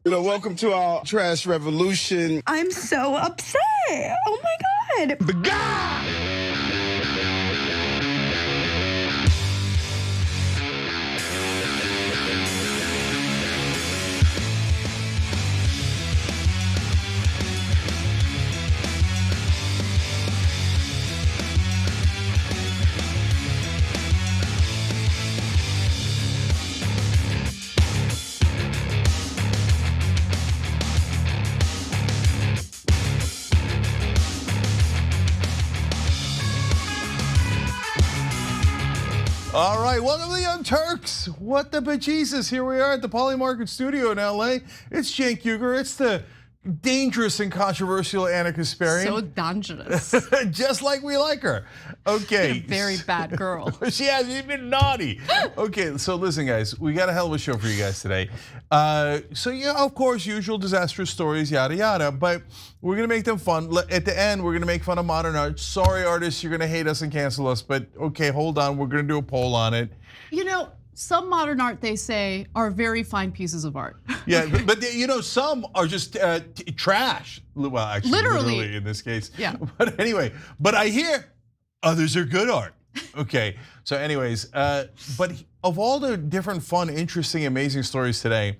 Welcome to our trash revolution. I'm so upset. Oh my God. The guy! All right, welcome to the Young Turks. What the bejesus? Here we are at the Poly Market Studio in LA. It's Cenk Uygur. It's the dangerous and controversial Anna Kasparian. So dangerous. Just like we like her. Okay. A very bad girl. She hasn't been naughty. Okay, so listen, guys, we got a hell of a show for you guys today. So yeah, of course, usual disastrous stories, yada yada, but we're gonna make them fun. At the end, we're gonna make fun of modern art. Sorry, artists, you're gonna hate us and cancel us, but okay, hold on, we're gonna do a poll on it. You know, some modern art, they say, are very fine pieces of art. Yeah, but some are just trash. Well, actually, literally in this case. Yeah. But anyway, but I hear others are good art. Okay, so anyways, but of all the different fun, interesting, amazing stories today,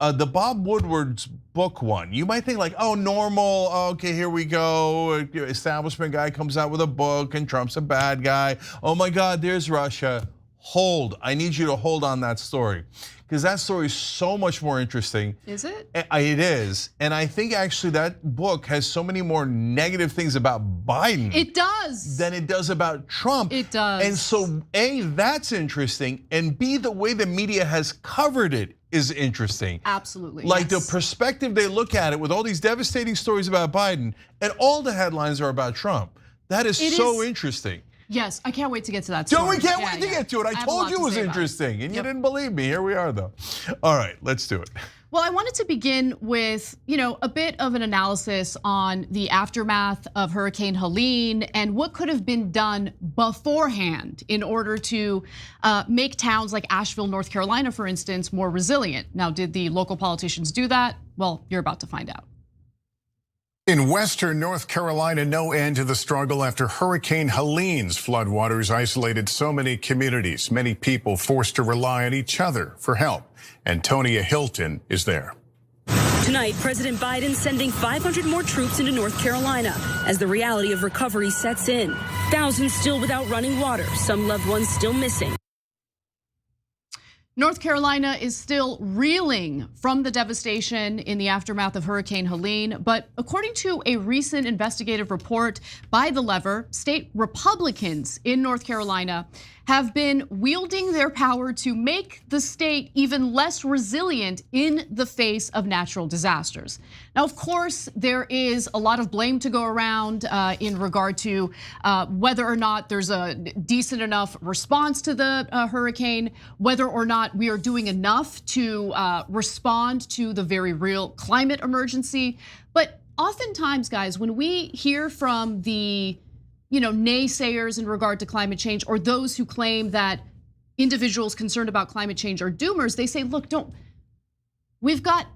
the Bob Woodward's book one, you might think like, oh, normal, okay, here we go. Establishment guy comes out with a book and Trump's a bad guy. Oh my God, there's Russia. Hold, I need you to hold on that story, because that story is so much more interesting. Is it? It is, and I think actually that book has so many more negative things about Biden. It does. Than it does about Trump. It does. And so A, that's interesting, and B, the way the media has covered it is interesting. Absolutely. Like the perspective they look at it with all these devastating stories about Biden, and all the headlines are about Trump. That is so interesting. Yes, I can't wait to get to that story. No, we can't wait to get to it. I told you it was interesting, and you didn't believe me. Here we are, though. All right, let's do it. Well, I wanted to begin with, a bit of an analysis on the aftermath of Hurricane Helene and what could have been done beforehand in order to make towns like Asheville, North Carolina, for instance, more resilient. Now, did the local politicians do that? Well, you're about to find out. In western North Carolina, no end to the struggle after Hurricane Helene's floodwaters isolated so many communities. Many people forced to rely on each other for help. Antonia Hilton is there. Tonight, President Biden sending 500 more troops into North Carolina as the reality of recovery sets in. Thousands still without running water, some loved ones still missing. North Carolina is still reeling from the devastation in the aftermath of Hurricane Helene, but according to a recent investigative report by The Lever, state Republicans in North Carolina have been wielding their power to make the state even less resilient in the face of natural disasters. Now, of course, there is a lot of blame to go around in regard to whether or not there's a decent enough response to the hurricane, whether or not we are doing enough to respond to the very real climate emergency. But oftentimes, guys, when we hear from the naysayers in regard to climate change, or those who claim that individuals concerned about climate change are doomers, they say, look, we've got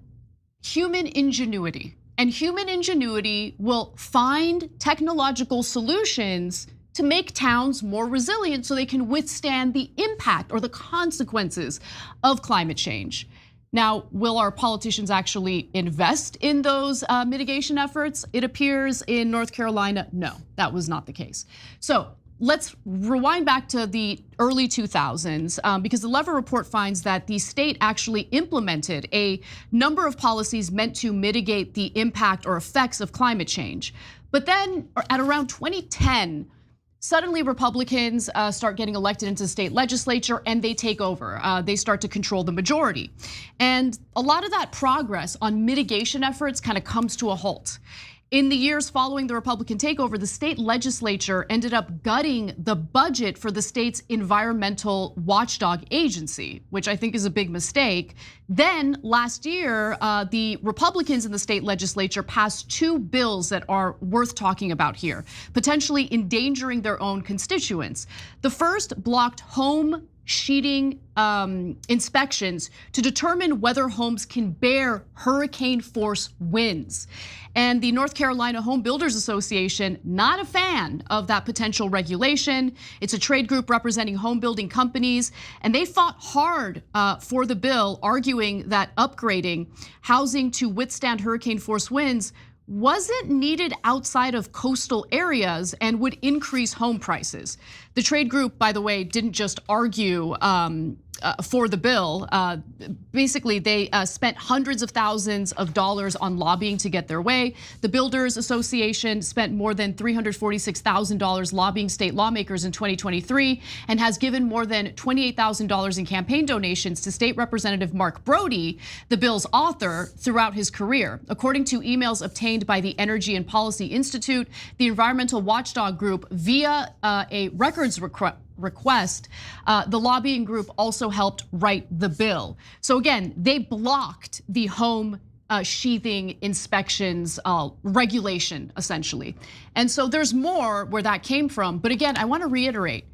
human ingenuity, and human ingenuity will find technological solutions to make towns more resilient so they can withstand the impact or the consequences of climate change. Now, will our politicians actually invest in those mitigation efforts? It appears in North Carolina, no, that was not the case. So let's rewind back to the early 2000s because the Lever report finds that the state actually implemented a number of policies meant to mitigate the impact or effects of climate change. But then at around 2010, suddenly Republicans start getting elected into the state legislature and they take over. They start to control the majority. And a lot of that progress on mitigation efforts kind of comes to a halt. In the years following the Republican takeover, the state legislature ended up gutting the budget for the state's environmental watchdog agency, which I think is a big mistake. Then last year, the Republicans in the state legislature passed two bills that are worth talking about here, potentially endangering their own constituents. The first blocked home sheeting inspections to determine whether homes can bear hurricane force winds. And the North Carolina Home Builders Association, not a fan of that potential regulation. It's a trade group representing home building companies, and they fought hard for the bill, arguing that upgrading housing to withstand hurricane force winds wasn't needed outside of coastal areas and would increase home prices. The trade group, by the way, didn't just argue for the bill. Basically, they spent hundreds of thousands of dollars on lobbying to get their way. The Builders Association spent more than $346,000 lobbying state lawmakers in 2023 and has given more than $28,000 in campaign donations to State Representative Mark Brody, the bill's author, throughout his career. According to emails obtained by the Energy and Policy Institute, the environmental watchdog group, via a records request, the lobbying group also helped write the bill. So again, they blocked the home sheathing inspections regulation, essentially. And so there's more where that came from. But again, I want to reiterate,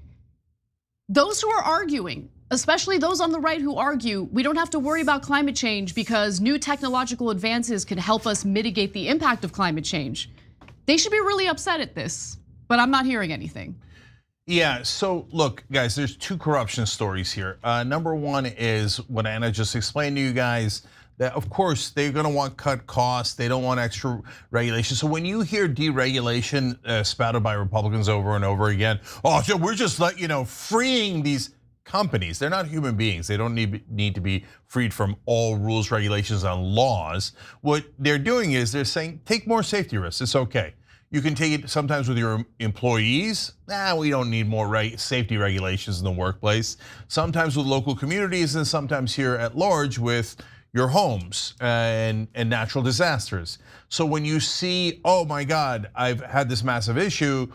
those who are arguing, especially those on the right who argue we don't have to worry about climate change because new technological advances can help us mitigate the impact of climate change, they should be really upset at this, but I'm not hearing anything. Yeah, so look, guys, there's two corruption stories here. Number one is what Anna just explained to you guys, that of course they're gonna want cut costs, they don't want extra regulation. So when you hear deregulation spouted by Republicans over and over again, oh, so we're just like, freeing these companies. They're not human beings. They don't need to be freed from all rules, regulations, and laws. What they're doing is they're saying, take more safety risks, it's okay. You can take it sometimes with your employees. We don't need more safety regulations in the workplace. Sometimes with local communities, and sometimes here at large with your homes and natural disasters. So when you see, oh my God, I've had this massive issue,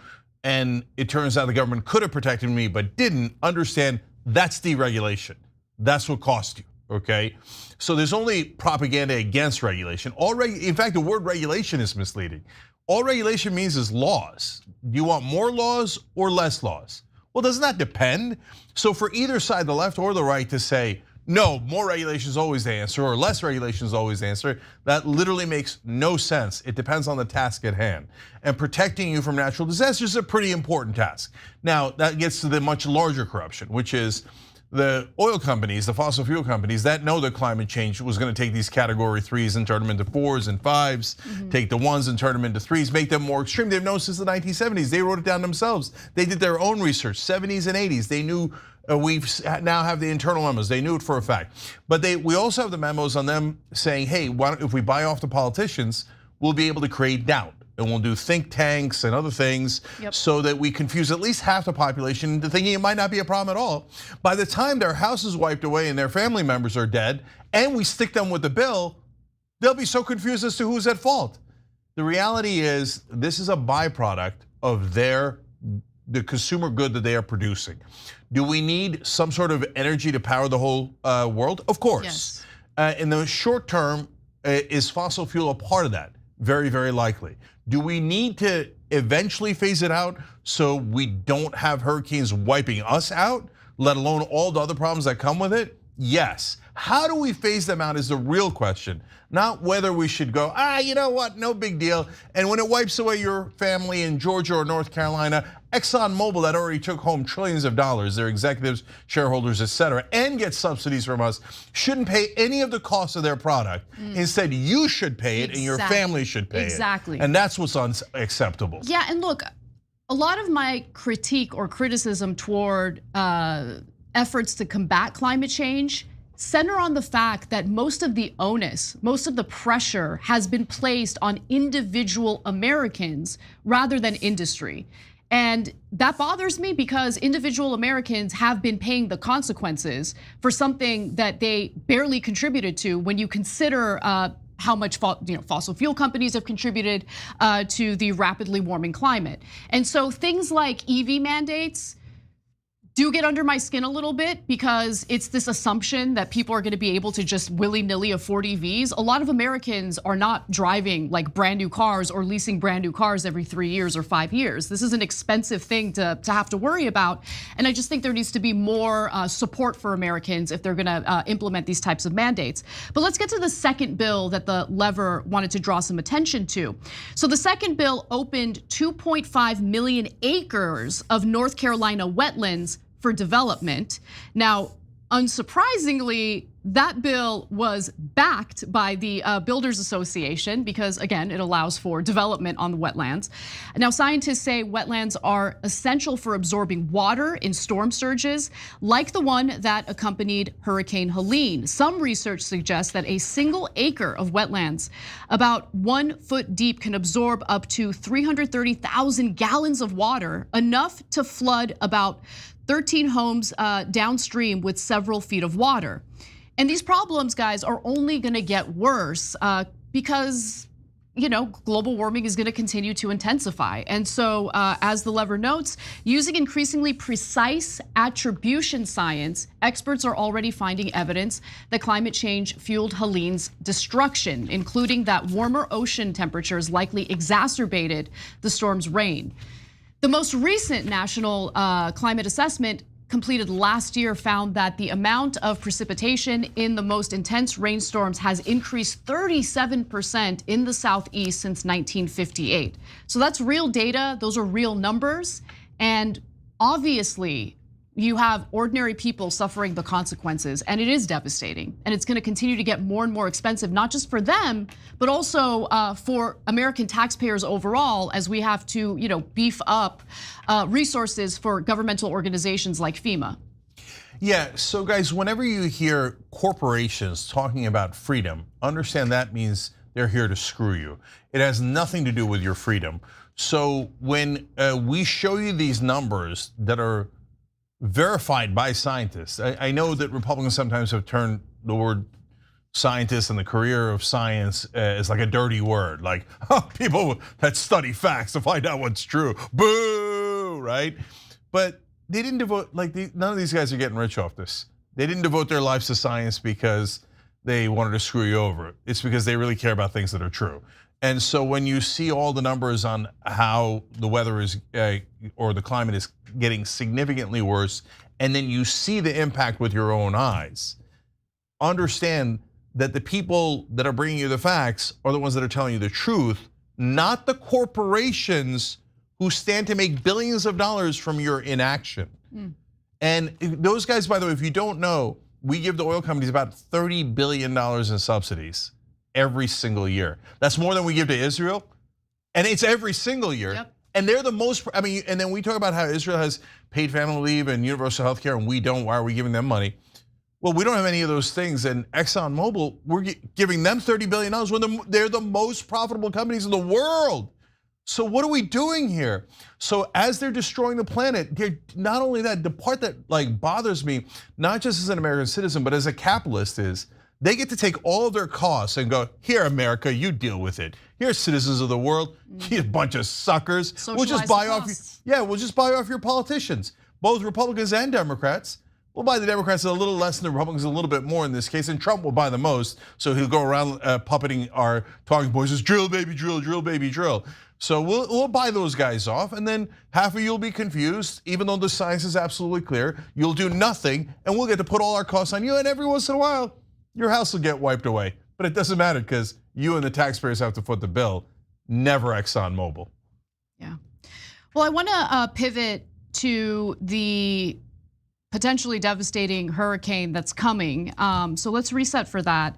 and it turns out the government could have protected me but didn't, understand that's deregulation. That's what cost you, okay? So there's only propaganda against regulation. In fact, the word regulation is misleading. All regulation means is laws. Do you want more laws or less laws? Well, doesn't that depend? So for either side, the left or the right, to say, no, more regulation is always the answer or less regulation is always the answer, that literally makes no sense. It depends on the task at hand. And protecting you from natural disasters is a pretty important task. Now, that gets to the much larger corruption, which is the oil companies, the fossil fuel companies that know that climate change was going to take these category 3s and turn them into 4s and 5s, take the 1s and turn them into 3s, make them more extreme. They've known since the 1970s. They wrote it down themselves. They did their own research, 70s and 80s. They knew, we now have the internal memos. They knew it for a fact. But we also have the memos on them saying, hey, if we buy off the politicians, we'll be able to create doubt. And we'll do think tanks and other things so that we confuse at least half the population into thinking it might not be a problem at all. By the time their house is wiped away and their family members are dead, and we stick them with the bill, they'll be so confused as to who's at fault. The reality is this is a byproduct of the consumer good that they are producing. Do we need some sort of energy to power the whole world? Of course. Yes. In the short term, is fossil fuel a part of that? Very, very likely. Do we need to eventually phase it out so we don't have hurricanes wiping us out, let alone all the other problems that come with it? Yes. How do we phase them out is the real question, not whether we should go, you know what, no big deal. And when it wipes away your family in Georgia or North Carolina, ExxonMobil that already took home trillions of dollars, their executives, shareholders, et cetera, and get subsidies from us, shouldn't pay any of the cost of their product. Instead, you should pay it and your family should pay it. And that's what's unacceptable. Yeah, and look, a lot of my critique or criticism toward efforts to combat climate change center on the fact that most of the onus, most of the pressure has been placed on individual Americans rather than industry. And that bothers me because individual Americans have been paying the consequences for something that they barely contributed to when you consider how much fossil fuel companies have contributed to the rapidly warming climate. And so things like EV mandates, do get under my skin a little bit because it's this assumption that people are gonna be able to just willy-nilly afford EVs. A lot of Americans are not driving like brand new cars or leasing brand new cars every 3 years or 5 years. This is an expensive thing to have to worry about. And I just think there needs to be more support for Americans if they're gonna implement these types of mandates. But let's get to the second bill that the lever wanted to draw some attention to. So the second bill opened 2.5 million acres of North Carolina wetlands for development. Now, unsurprisingly, that bill was backed by the Builders Association because, again, it allows for development on the wetlands. Now, scientists say wetlands are essential for absorbing water in storm surges, like the one that accompanied Hurricane Helene. Some research suggests that a single acre of wetlands, about 1 foot deep, can absorb up to 330,000 gallons of water, enough to flood about 13 homes downstream with several feet of water. And these problems, guys, are only gonna get worse because global warming is gonna continue to intensify. And so as the lever notes, using increasingly precise attribution science, experts are already finding evidence that climate change fueled Helene's destruction, including that warmer ocean temperatures likely exacerbated the storm's reign. The most recent national climate assessment completed last year found that the amount of precipitation in the most intense rainstorms has increased 37% in the Southeast since 1958. So that's real data, those are real numbers, and obviously you have ordinary people suffering the consequences, and it is devastating. And it's gonna continue to get more and more expensive, not just for them, but also for American taxpayers overall, as we have to beef up resources for governmental organizations like FEMA. Yeah, so guys, whenever you hear corporations talking about freedom, understand that means they're here to screw you. It has nothing to do with your freedom. So when we show you these numbers that are verified by scientists. I know that Republicans sometimes have turned the word scientist and the career of science as like a dirty word, like people that study facts to find out what's true. Boo, right? But they didn't devote, none of these guys are getting rich off this. They didn't devote their lives to science because they wanted to screw you over. It's because they really care about things that are true. And so when you see all the numbers on how the weather is, or the climate is getting significantly worse, and then you see the impact with your own eyes, understand that the people that are bringing you the facts are the ones that are telling you the truth, not the corporations who stand to make billions of dollars from your inaction. And those guys, by the way, if you don't know, we give the oil companies about $30 billion in subsidies every single year. That's more than we give to Israel, and it's every single year. Yep. And they're the most, and then we talk about how Israel has paid family leave and universal health care and we don't. Why are we giving them money? Well, we don't have any of those things, and ExxonMobil, we're giving them $30 billion when they're the most profitable companies in the world. So what are we doing here? So as they're destroying the planet, not only that, the part that bothers me, not just as an American citizen, but as a capitalist is, they get to take all of their costs and go, here, America, you deal with it. Here, citizens of the world, you bunch of suckers. We'll just buy off, we'll just buy off your politicians, both Republicans and Democrats. We'll buy the Democrats a little less and the Republicans a little bit more in this case, and Trump will buy the most. So he'll go around puppeting our talking voices, drill, baby, drill, drill, baby, drill. So we'll buy those guys off, and then half of you will be confused, even though the science is absolutely clear. You'll do nothing, and we'll get to put all our costs on you, and every once in a while, your house will get wiped away. But it doesn't matter because you and the taxpayers have to foot the bill, never ExxonMobil. Yeah. Well, I want to pivot to the potentially devastating hurricane that's coming. So let's reset for that,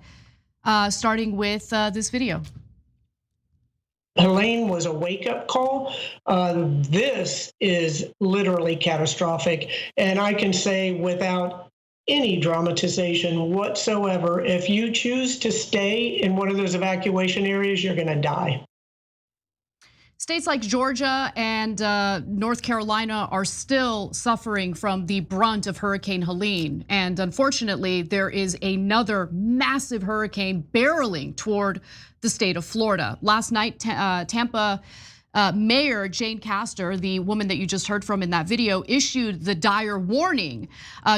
starting with this video. Helene was a wake-up call. This is literally catastrophic. And I can say without any dramatization whatsoever, if you choose to stay in one of those evacuation areas, you're gonna die. States like Georgia and North Carolina are still suffering from the brunt of Hurricane Helene. And unfortunately, there is another massive hurricane barreling toward the state of Florida. Last night, Tampa Mayor Jane Castor, the woman that you just heard from in that video, issued the dire warning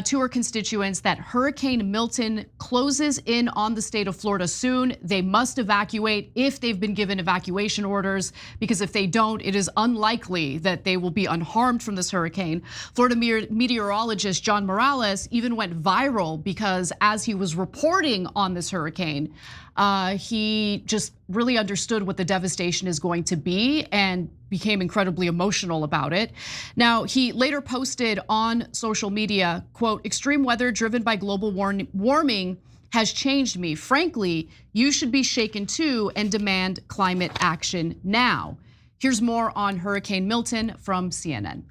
to her constituents that Hurricane Milton closes in on the state of Florida soon. They must evacuate if they've been given evacuation orders, because if they don't, it is unlikely that they will be unharmed from this hurricane. Florida meteorologist John Morales even went viral because as he was reporting on this hurricane, he just really understood what the devastation is going to be and became incredibly emotional about it. Now, he later posted on social media, quote, "Extreme weather driven by global warming has changed me. Frankly, you should be shaken too and demand climate action now." Here's more on Hurricane Milton from CNN.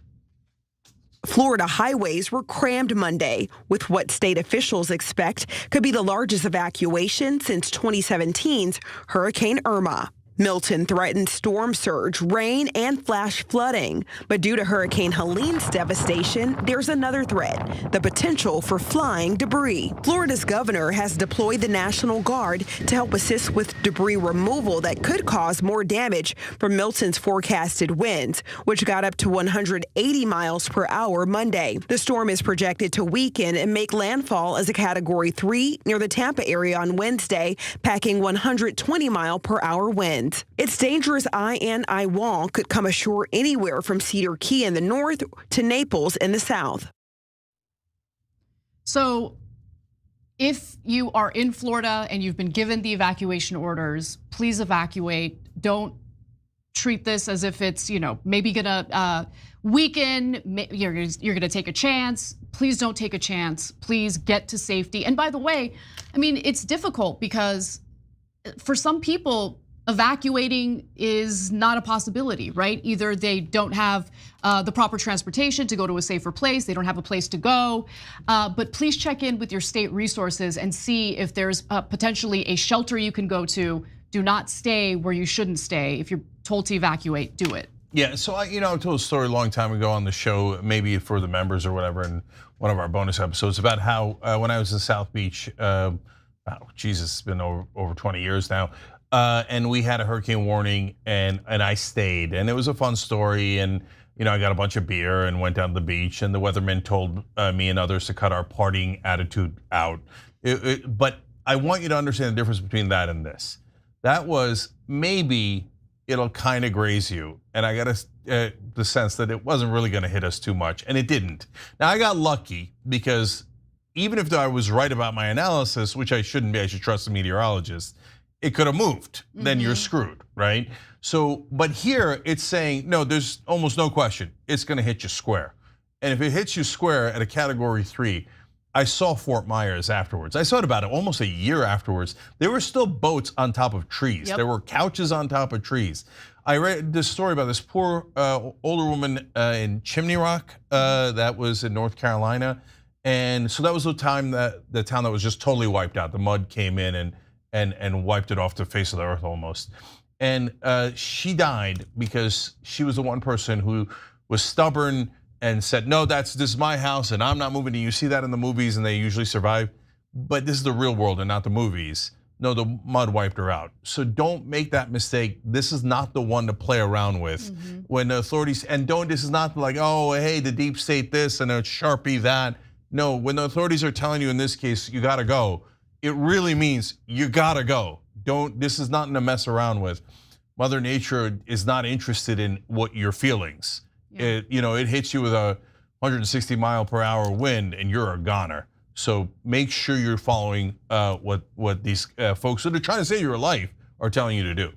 Florida highways were crammed Monday with what state officials expect could be the largest evacuation since 2017's Hurricane Irma. Milton threatened storm surge, rain, and flash flooding. But due to Hurricane Helene's devastation, there's another threat, the potential for flying debris. Florida's governor has deployed the National Guard to help assist with debris removal that could cause more damage from Milton's forecasted winds, which got up to 180 miles per hour Monday. The storm is projected to weaken and make landfall as a Category 3 near the Tampa area on Wednesday, packing 120 mile per hour winds. Its dangerous eye and eye wall could come ashore anywhere from Cedar Key in the north to Naples in the south. So if you are in Florida and you've been given the evacuation orders, please evacuate. Don't treat this as if it's, maybe gonna weaken, you're gonna take a chance. Please don't take a chance. Please get to safety. And by the way, it's difficult because for some people, evacuating is not a possibility, right? Either they don't have the proper transportation to go to a safer place, they don't have a place to go. But please check in with your state resources and see if there's potentially a shelter you can go to. Do not stay where you shouldn't stay. If you're told to evacuate, do it. Yeah, so I told a story a long time ago on the show, maybe for the members or whatever, in one of our bonus episodes about how when I was in South Beach, it's been over 20 years now. And we had a hurricane warning, and I stayed, and it was a fun story. And I got a bunch of beer and went down to the beach, and the weatherman told me and others to cut our partying attitude out. But I want you to understand the difference between that and this. That was maybe it'll kind of graze you, and I got the sense that it wasn't really going to hit us too much, and it didn't. Now I got lucky because even if I was right about my analysis, which I shouldn't be, I should trust the meteorologist. It could have moved, then you're screwed, right? So, but here it's saying, no, there's almost no question, it's gonna hit you square. And if it hits you square at a Category 3, I saw Fort Myers afterwards. I saw it about almost a year afterwards. There were still boats on top of trees. Yep. There were couches on top of trees. I read this story about this poor older woman in Chimney Rock that was in North Carolina. And so that was the time that the town that was just totally wiped out. The mud came in and wiped it off the face of the earth almost. And she died because she was the one person who was stubborn and said, no, this is my house and I'm not moving to you. See that in the movies and they usually survive, but this is the real world and not the movies. No, the mud wiped her out. So don't make that mistake. This is not the one to play around with. When the authorities, and this is not like, oh, hey, the deep state this and a Sharpie that. No, when the authorities are telling you in this case, you gotta go, it really means you gotta go. This is nothing to mess around with. Mother Nature is not interested in what your feelings. Yeah. It hits you with a 160 mile per hour wind and you're a goner. So make sure you're following what these folks that are trying to save your life are telling you to do.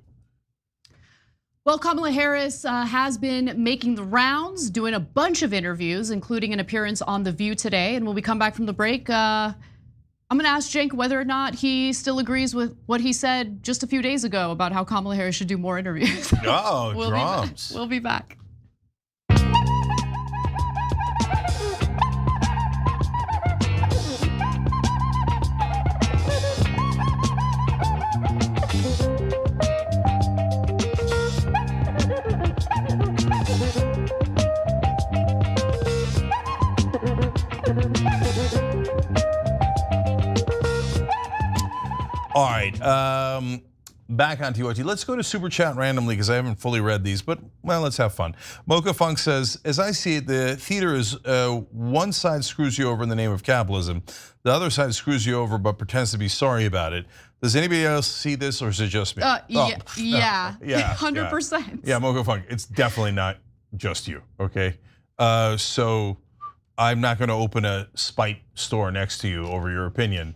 Well, Kamala Harris has been making the rounds, doing a bunch of interviews, including an appearance on The View today. And when we come back from the break, I'm gonna ask Cenk whether or not he still agrees with what he said just a few days ago about how Kamala Harris should do more interviews. Oh, drums. We'll be back. All right, back on TYT. Let's go to Super Chat randomly because I haven't fully read these, but well, let's have fun. Mocha Funk says, as I see it, the theater is one side screws you over in the name of capitalism. The other side screws you over but pretends to be sorry about it. Does anybody else see this or is it just me? Yeah, 100%. Yeah, Mocha Funk, it's definitely not just you, okay? So I'm not gonna open a spite store next to you over your opinion.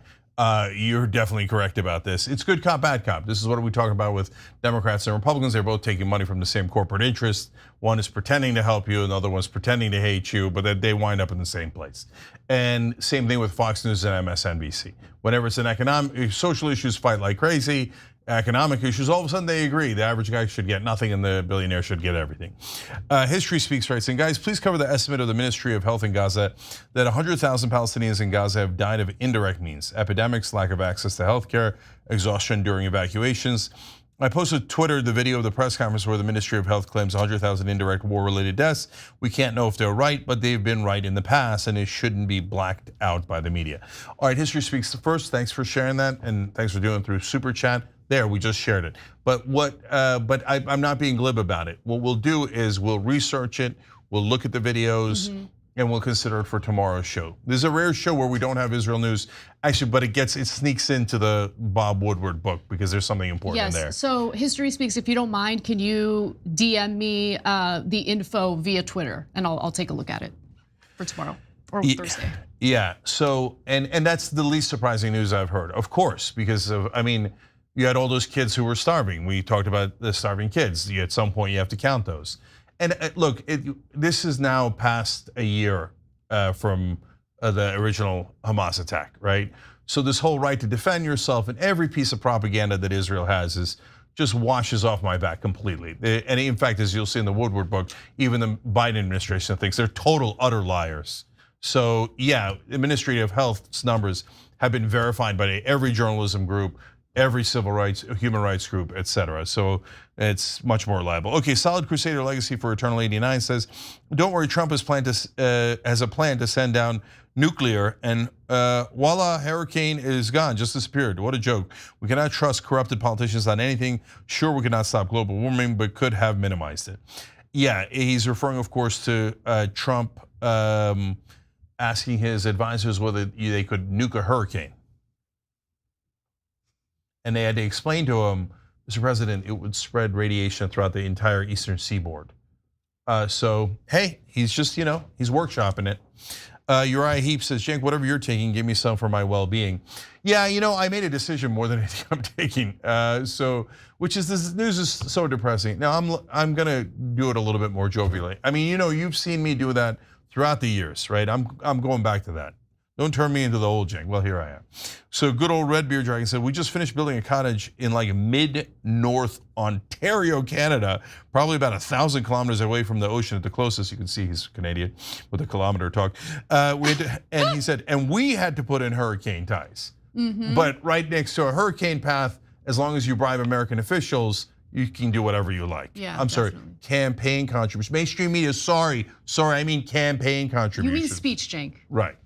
You're definitely correct about this. It's good cop, bad cop. This is what we talk about with Democrats and Republicans. They're both taking money from the same corporate interest. One is pretending to help you, another one's pretending to hate you, but then they wind up in the same place. And same thing with Fox News and MSNBC. Whenever it's an social issues fight like crazy, economic issues, all of a sudden they agree. The average guy should get nothing and the billionaire should get everything. History Speaks writes, and guys, please cover the estimate of the Ministry of Health in Gaza that 100,000 Palestinians in Gaza have died of indirect means, epidemics, lack of access to healthcare, exhaustion during evacuations. I posted Twitter the video of the press conference where the Ministry of Health claims 100,000 indirect war-related deaths. We can't know if they're right, but they've been right in the past, and it shouldn't be blacked out by the media. All right, History Speaks first. Thanks for sharing that, and thanks for doing it through Super Chat. There, we just shared it. But I'm not being glib about it. What we'll do is we'll research it, we'll look at the videos, and we'll consider it for tomorrow's show. This is a rare show where we don't have Israel news, actually, but it sneaks into the Bob Woodward book because there's something important in there. Yes, so History Speaks, if you don't mind, can you DM me the info via Twitter, and I'll take a look at it for tomorrow or Thursday. Yeah, so, and that's the least surprising news I've heard, of course, because of, I mean, you had all those kids who were starving. We talked about the starving kids. At some point, you have to count those. And look, this is now past a year from the original Hamas attack, right? So this whole right to defend yourself and every piece of propaganda that Israel has just washes off my back completely. And in fact, as you'll see in the Woodward book, even the Biden administration thinks they're total, utter liars. So yeah, the Ministry of Health's numbers have been verified by every journalism group, every civil rights, human rights group, etc. So it's much more reliable. Okay, Solid Crusader Legacy for Eternal 89 says, don't worry, Trump has a plan to send down nuclear and voila, hurricane is gone, just disappeared. What a joke. We cannot trust corrupted politicians on anything. Sure, we cannot stop global warming, but could have minimized it. Yeah, he's referring, of course, to Trump asking his advisors whether they could nuke a hurricane. And they had to explain to him, Mr. President, it would spread radiation throughout the entire eastern seaboard. So, hey, he's just, he's workshopping it. Uriah Heap says, Cenk, whatever you're taking, give me some for my well-being. Yeah, I made a decision more than anything I'm taking. Which is, this news is so depressing. Now, I'm gonna do it a little bit more jovially. I mean, you've seen me do that throughout the years, right? I'm going back to that. Don't turn me into the old Cenk. Well, here I am. So good old Red Beard Dragon said, we just finished building a cottage in like mid-North Ontario, Canada, probably about 1,000 kilometers away from the ocean at the closest. You can see he's Canadian with a kilometer talk. And he said, and we had to put in hurricane ties. But right next to a hurricane path, as long as you bribe American officials, you can do whatever you like. Yeah, I'm sorry, campaign contributions. Mainstream media, sorry, I mean campaign contributions. You mean speech, Cenk. Right.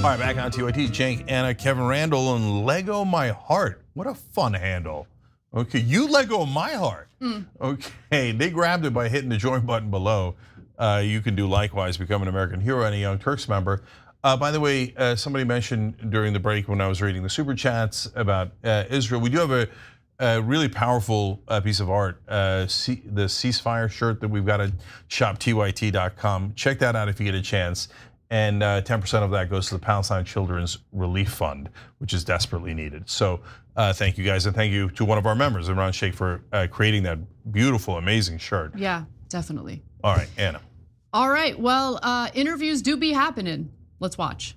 All right, back on TYT, Cenk, Anna, Kevin Randall, and Lego My Heart. What a fun handle. Okay, you Lego My Heart. Okay, they grabbed it by hitting the join button below. You can do likewise, become an American hero and a Young Turks member. By the way, somebody mentioned during the break when I was reading the super chats about Israel, we do have a really powerful piece of art, the ceasefire shirt that we've got at shoptyt.com. Check that out if you get a chance. And 10% of that goes to the Palestine Children's Relief Fund, which is desperately needed. So thank you guys, and thank you to one of our members, Imran Sheikh, for creating that beautiful, amazing shirt. Yeah, definitely. All right, Anna. All right, well, interviews do be happening. Let's watch.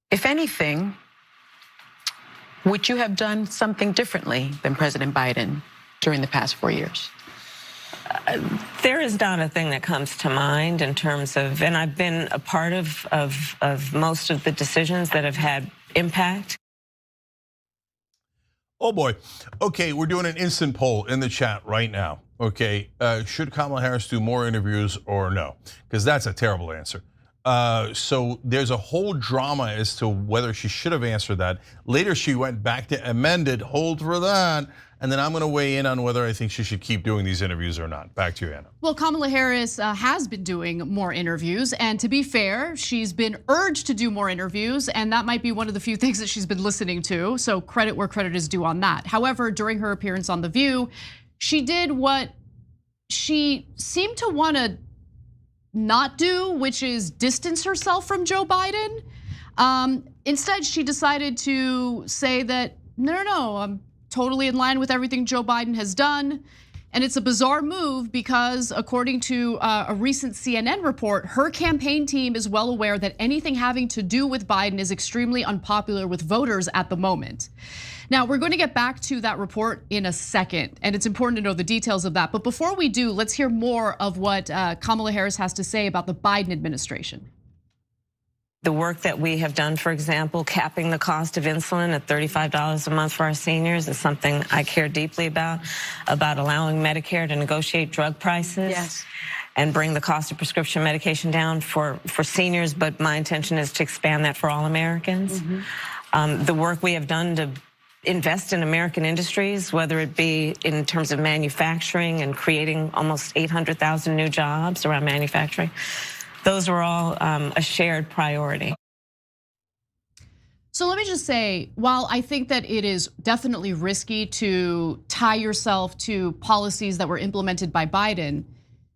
If anything, would you have done something differently than President Biden during the past 4 years? There is not a thing that comes to mind in terms of, and I've been a part of most of the decisions that have had impact. Oh boy. Okay, we're doing an instant poll in the chat right now. Okay, should Kamala Harris do more interviews or no? Because that's a terrible answer. So there's a whole drama as to whether she should have answered that. Later she went back to amended, hold for that. And then I'm gonna weigh in on whether I think she should keep doing these interviews or not. Back to you, Anna. Well, Kamala Harris has been doing more interviews, and to be fair, she's been urged to do more interviews, and that might be one of the few things that she's been listening to, so credit where credit is due on that. However, during her appearance on The View, she did what she seemed to wanna not do, which is distance herself from Joe Biden. Instead, she decided to say that, no, I'm totally in line with everything Joe Biden has done. And it's a bizarre move because according to a recent CNN report, her campaign team is well aware that anything having to do with Biden is extremely unpopular with voters at the moment. Now, we're going to get back to that report in a second, and it's important to know the details of that. But before we do, let's hear more of what Kamala Harris has to say about the Biden administration. The work that we have done, for example, capping the cost of insulin at $35 a month for our seniors is something I care deeply about allowing Medicare to negotiate drug prices and bring the cost of prescription medication down for seniors, but my intention is to expand that for all Americans. The work we have done to invest in American industries, whether it be in terms of manufacturing and creating almost 800,000 new jobs around manufacturing. Those are all a shared priority. So let me just say, while I think that it is definitely risky to tie yourself to policies that were implemented by Biden,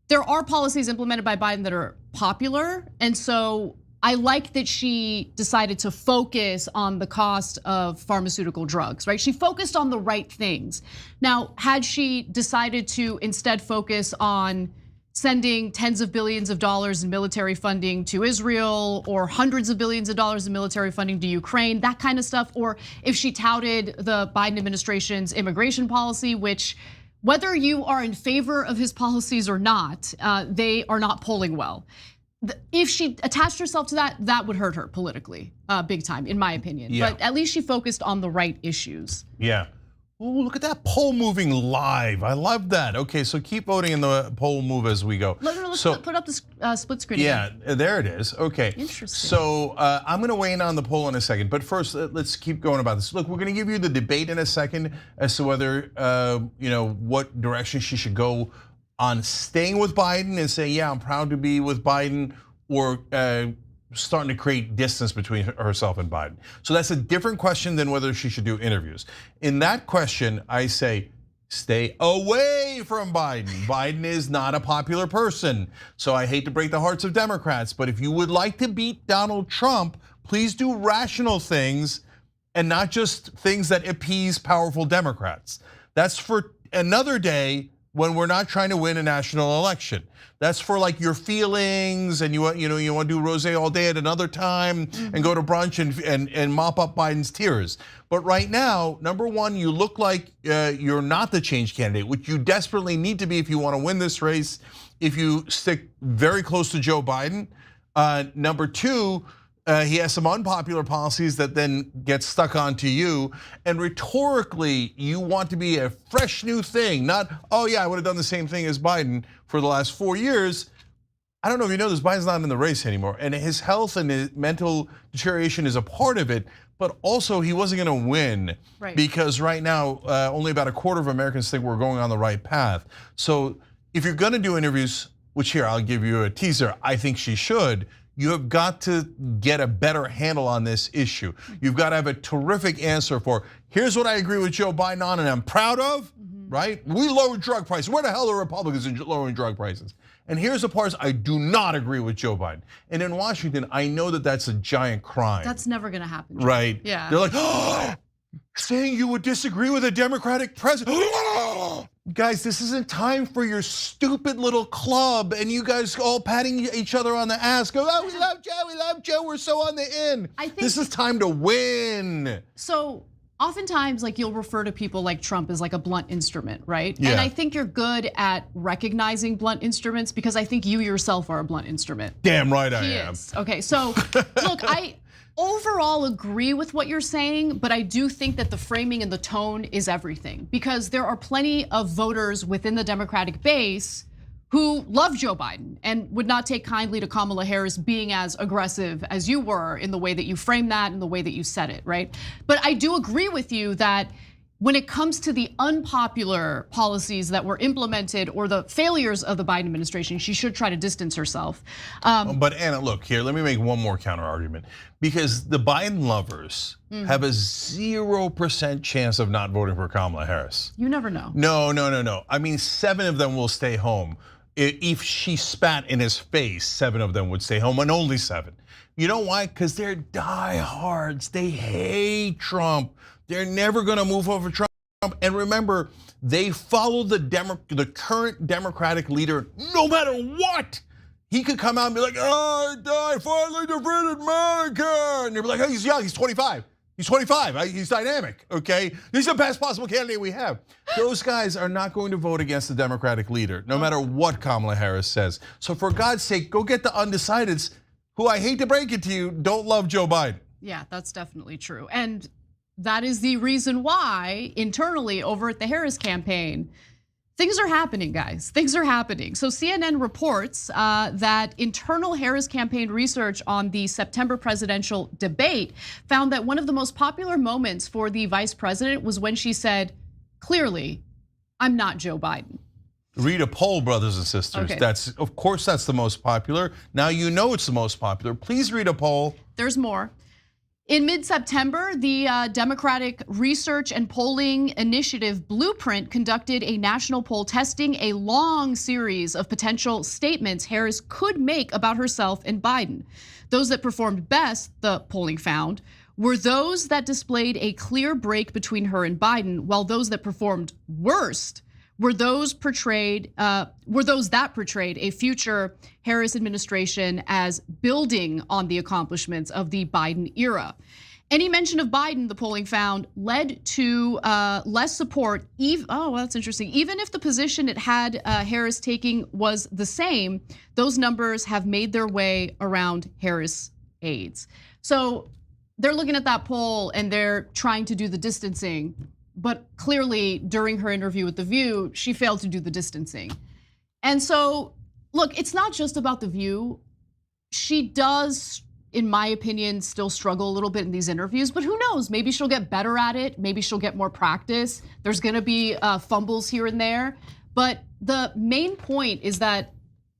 there are policies implemented by Biden that are popular. And so I like that she decided to focus on the cost of pharmaceutical drugs, right? She focused on the right things. Now, had she decided to instead focus on sending tens of billions of dollars in military funding to Israel or hundreds of billions of dollars in military funding to Ukraine, that kind of stuff, or if she touted the Biden administration's immigration policy, which whether you are in favor of his policies or not, they are not polling well. If she attached herself to that, that would hurt her politically, big time, in my opinion. Yeah. But at least she focused on the right issues. Yeah. Oh, look at that poll moving live. I love that. Okay, so keep voting in the poll move as we go. Let's put up the split screen again. Yeah, there it is. Okay. Interesting. So I'm gonna weigh in on the poll in a second, but first let's keep going about this. Look, we're gonna give you the debate in a second as to whether what direction she should go on staying with Biden and say, yeah, I'm proud to be with Biden, or starting to create distance between herself and Biden. So that's a different question than whether she should do interviews. In that question, I say, stay away from Biden. Biden is not a popular person. So I hate to break the hearts of Democrats, but if you would like to beat Donald Trump, please do rational things and not just things that appease powerful Democrats. That's for another day when we're not trying to win a national election. That's for like your feelings, and you want to do rosé all day at another time and go to brunch and mop up Biden's tears. But right now, number one, you look like you're not the change candidate, which you desperately need to be if you want to win this race, if you stick very close to Joe Biden. Number two, he has some unpopular policies that then get stuck onto you. And rhetorically, you want to be a fresh new thing, not, oh yeah, I would have done the same thing as Biden for the last 4 years. I don't know if you know this, Biden's not in the race anymore. And his health and his mental deterioration is a part of it, but also he wasn't gonna win. Right. Because right now, only about a quarter of Americans think we're going on the right path. So if you're gonna do interviews, which here, I'll give you a teaser, I think she should, you have got to get a better handle on this issue. You've got to have a terrific answer for, here's what I agree with Joe Biden on and I'm proud of, right? We lowered drug prices. Where the hell are Republicans in lowering drug prices? And here's the parts I do not agree with Joe Biden. And in Washington, I know that that's a giant crime. That's never gonna happen. Right? Yeah. They're like, oh, saying you would disagree with a Democratic president. Guys, this isn't time for your stupid little club and you guys all patting each other on the ass. Go, oh, we love Joe, we're so on the in. I think this is time to win. So oftentimes, like, you'll refer to people like Trump as like a blunt instrument, right? Yeah. And I think you're good at recognizing blunt instruments because I think you yourself are a blunt instrument. Damn right I am. Okay, so look, overall agree with what you're saying, but I do think that the framing and the tone is everything, because there are plenty of voters within the Democratic base who love Joe Biden and would not take kindly to Kamala Harris being as aggressive as you were in the way that you framed that and the way that you said it, right? But I do agree with you that when it comes to the unpopular policies that were implemented or the failures of the Biden administration, she should try to distance herself. But Anna, look here, let me make one more counter argument, because the Biden lovers have a 0% chance of not voting for Kamala Harris. You never know. No. I mean, 7 of them will stay home. If she spat in his face, 7 of them would stay home, and only 7. You know why? Because they're diehards. They hate Trump. They're never gonna move over Trump. And remember, they follow the current Democratic leader no matter what. He could come out and be like, oh, I finally defeated America. And they'll be like, oh, he's young, he's 25. He's 25, he's dynamic, okay? He's the best possible candidate we have. Those guys are not going to vote against the Democratic leader, no matter what Kamala Harris says. So for God's sake, go get the undecideds, who, I hate to break it to you, don't love Joe Biden. Yeah, that's definitely true. And that is the reason why internally over at the Harris campaign, things are happening, guys. Things are happening. So CNN reports that internal Harris campaign research on the September presidential debate found that one of the most popular moments for the vice president was when she said, clearly, I'm not Joe Biden. Read a poll, brothers and sisters. Okay. Of course, that's the most popular. Now you know it's the most popular. Please read a poll. There's more. In mid-September, the Democratic Research and Polling Initiative Blueprint conducted a national poll testing a long series of potential statements Harris could make about herself and Biden. Those that performed best, the polling found, were those that displayed a clear break between her and Biden, while those that performed worst were those that portrayed a future Harris administration as building on the accomplishments of the Biden era. Any mention of Biden, the polling found, led to less support. That's interesting. Even if the position it had Harris taking was the same, those numbers have made their way around Harris aides. So they're looking at that poll and they're trying to do the distancing. But clearly, during her interview with The View, she failed to do the distancing. And so, look, it's not just about The View. She does, in my opinion, still struggle a little bit in these interviews, but who knows? Maybe she'll get better at it. Maybe she'll get more practice. There's gonna be fumbles here and there. But the main point is that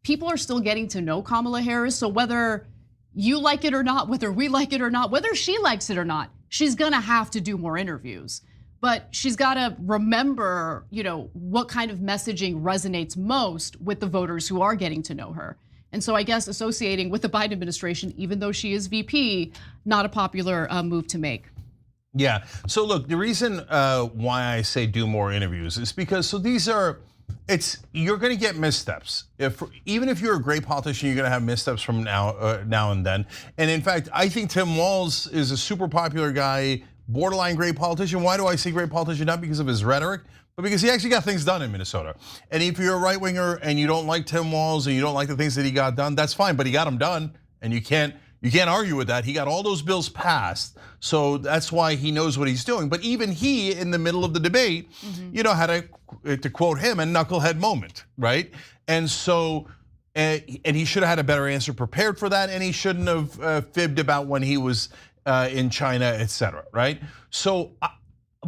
people are still getting to know Kamala Harris. So whether you like it or not, whether we like it or not, whether she likes it or not, she's gonna have to do more interviews. But she's got to remember, what kind of messaging resonates most with the voters who are getting to know her. And so I guess associating with the Biden administration, even though she is VP, not a popular move to make. Yeah, so look, the reason why I say do more interviews is because, you're gonna get missteps. Even if you're a great politician, you're gonna have missteps from now and then. And in fact, I think Tim Walz is a super popular guy, borderline great politician. Why do I say great politician? Not because of his rhetoric, but because he actually got things done in Minnesota. And if you're a right winger and you don't like Tim Walz and you don't like the things that he got done, that's fine, but he got them done, and you can't argue with that. He got all those bills passed, so that's why he knows what he's doing. But even he, in the middle of the debate, had to quote him, a knucklehead moment, right? And so, and he should have had a better answer prepared for that, and he shouldn't have fibbed about when he was in China, etc. Right? So,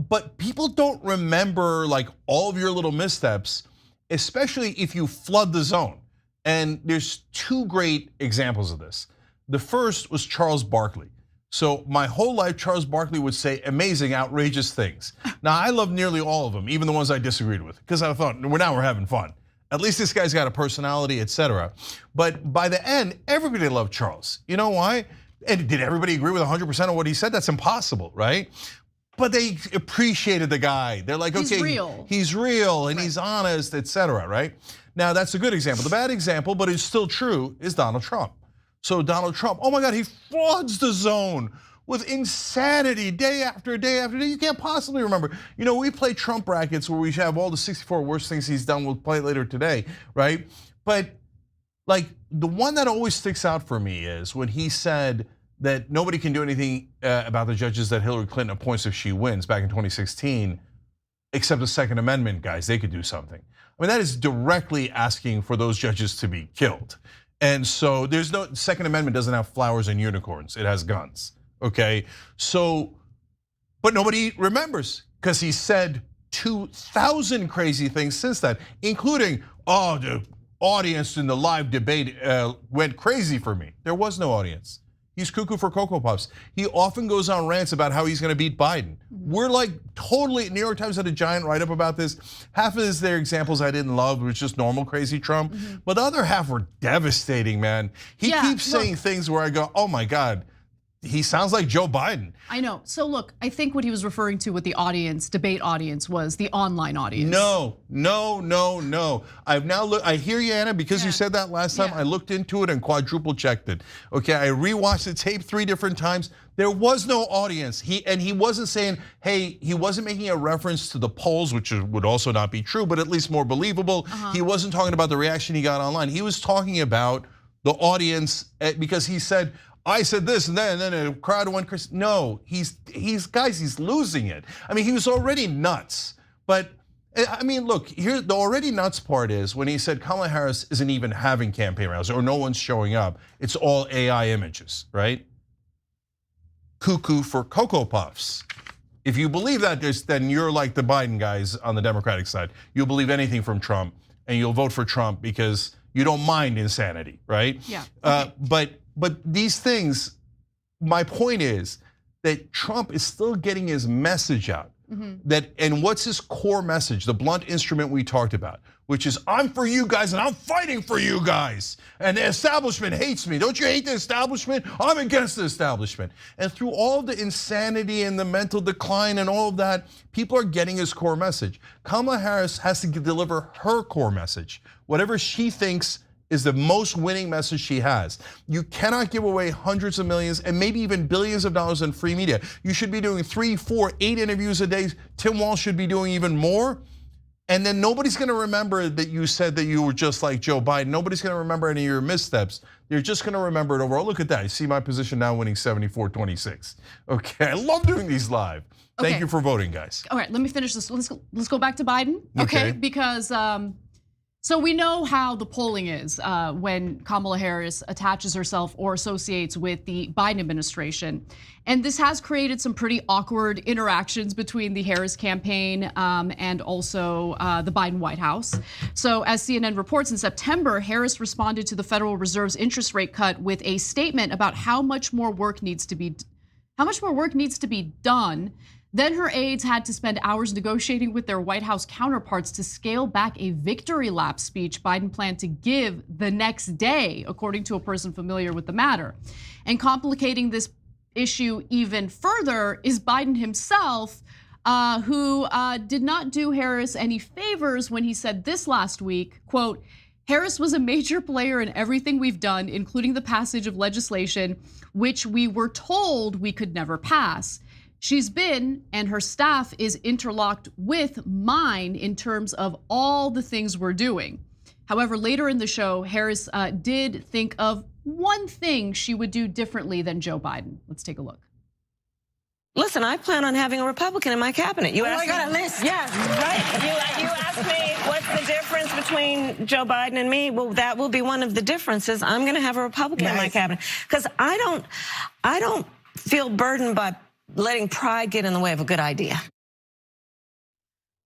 but people don't remember like all of your little missteps, especially if you flood the zone. And there's 2 great examples of this. The first was Charles Barkley. So my whole life, Charles Barkley would say amazing, outrageous things. Now I love nearly all of them, even the ones I disagreed with, because I thought, now we're having fun. At least this guy's got a personality, etc. But by the end, everybody loved Charles. You know why? And did everybody agree with 100% of what he said? That's impossible, right? But they appreciated the guy. They're like, okay, he's real and he's honest, etc. Right? Now that's a good example. The bad example, but it's still true, is Donald Trump. So Donald Trump, oh my God, he floods the zone with insanity day after day after day. You can't possibly remember. We play Trump brackets where we have all the 64 worst things he's done. We'll play it later today, right? But like the one that always sticks out for me is when he said that nobody can do anything about the judges that Hillary Clinton appoints if she wins back in 2016, except the Second Amendment guys, they could do something. I mean, that is directly asking for those judges to be killed. And so there's no, Second Amendment doesn't have flowers and unicorns, it has guns, okay? So, but nobody remembers because he said 2,000 crazy things since then, including, oh, the audience in the live debate went crazy for me. There was no audience. He's cuckoo for Cocoa Puffs. He often goes on rants about how he's gonna beat Biden. We're like totally, New York Times had a giant write-up about this. Half of their examples I didn't love, was just normal crazy Trump. But the other half were devastating, man. He keeps saying things where I go, oh my God, he sounds like Joe Biden. I know, so look, I think what he was referring to with the audience, debate audience, was the online audience. No. I've now looked, I hear you, Anna, because you said that last time, I looked into it and quadruple checked it. Okay, I rewatched the tape 3 different times. There was no audience. He wasn't saying, hey, he wasn't making a reference to the polls, which would also not be true, but at least more believable. He wasn't talking about the reaction he got online. He was talking about the audience because he said, I said this and then a crowd went crazy. No, he's losing it. I mean, he was already nuts. But I mean, look, here the already nuts part is when he said Kamala Harris isn't even having campaign rallies or no one's showing up. It's all AI images, right? Cuckoo for Cocoa Puffs. If you believe that, then you're like the Biden guys on the Democratic side. You'll believe anything from Trump and you'll vote for Trump because you don't mind insanity, right? Yeah. Okay. But these things, my point is that Trump is still getting his message out. And what's his core message? The blunt instrument we talked about, which is I'm for you guys and I'm fighting for you guys. And the establishment hates me. Don't you hate the establishment? I'm against the establishment. And through all the insanity and the mental decline and all of that, people are getting his core message. Kamala Harris has to deliver her core message, whatever she thinks is the most winning message she has. You cannot give away hundreds of millions and maybe even billions of dollars in free media. You should be doing 3, 4, 8 interviews a day. Tim Walz should be doing even more. And then nobody's gonna remember that you said that you were just like Joe Biden. Nobody's gonna remember any of your missteps. You're just gonna remember it overall. Look at that, you see my position now winning 74-26. Okay, I love doing these live. Thank you for voting, guys. All right, let me finish this. Let's go back to Biden, okay? Because so we know how the polling is when Kamala Harris attaches herself or associates with the Biden administration. And this has created some pretty awkward interactions between the Harris campaign and also the Biden White House. So as CNN reports, in September, Harris responded to the Federal Reserve's interest rate cut with a statement about how much more work needs to be done. Then her aides had to spend hours negotiating with their White House counterparts to scale back a victory lap speech Biden planned to give the next day, according to a person familiar with the matter. And complicating this issue even further is Biden himself, who did not do Harris any favors when he said this last week, quote, Harris was a major player in everything we've done, including the passage of legislation, which we were told we could never pass. She's been, and her staff is interlocked with mine in terms of all the things we're doing. However, later in the show, Harris did think of one thing she would do differently than Joe Biden. Let's take a look. Listen, I plan on having a Republican in my cabinet. I got a list. Yes, right. You asked me what's the difference between Joe Biden and me. Well, that will be one of the differences. I'm going to have a Republican in my cabinet because I don't feel burdened by letting pride get in the way of a good idea.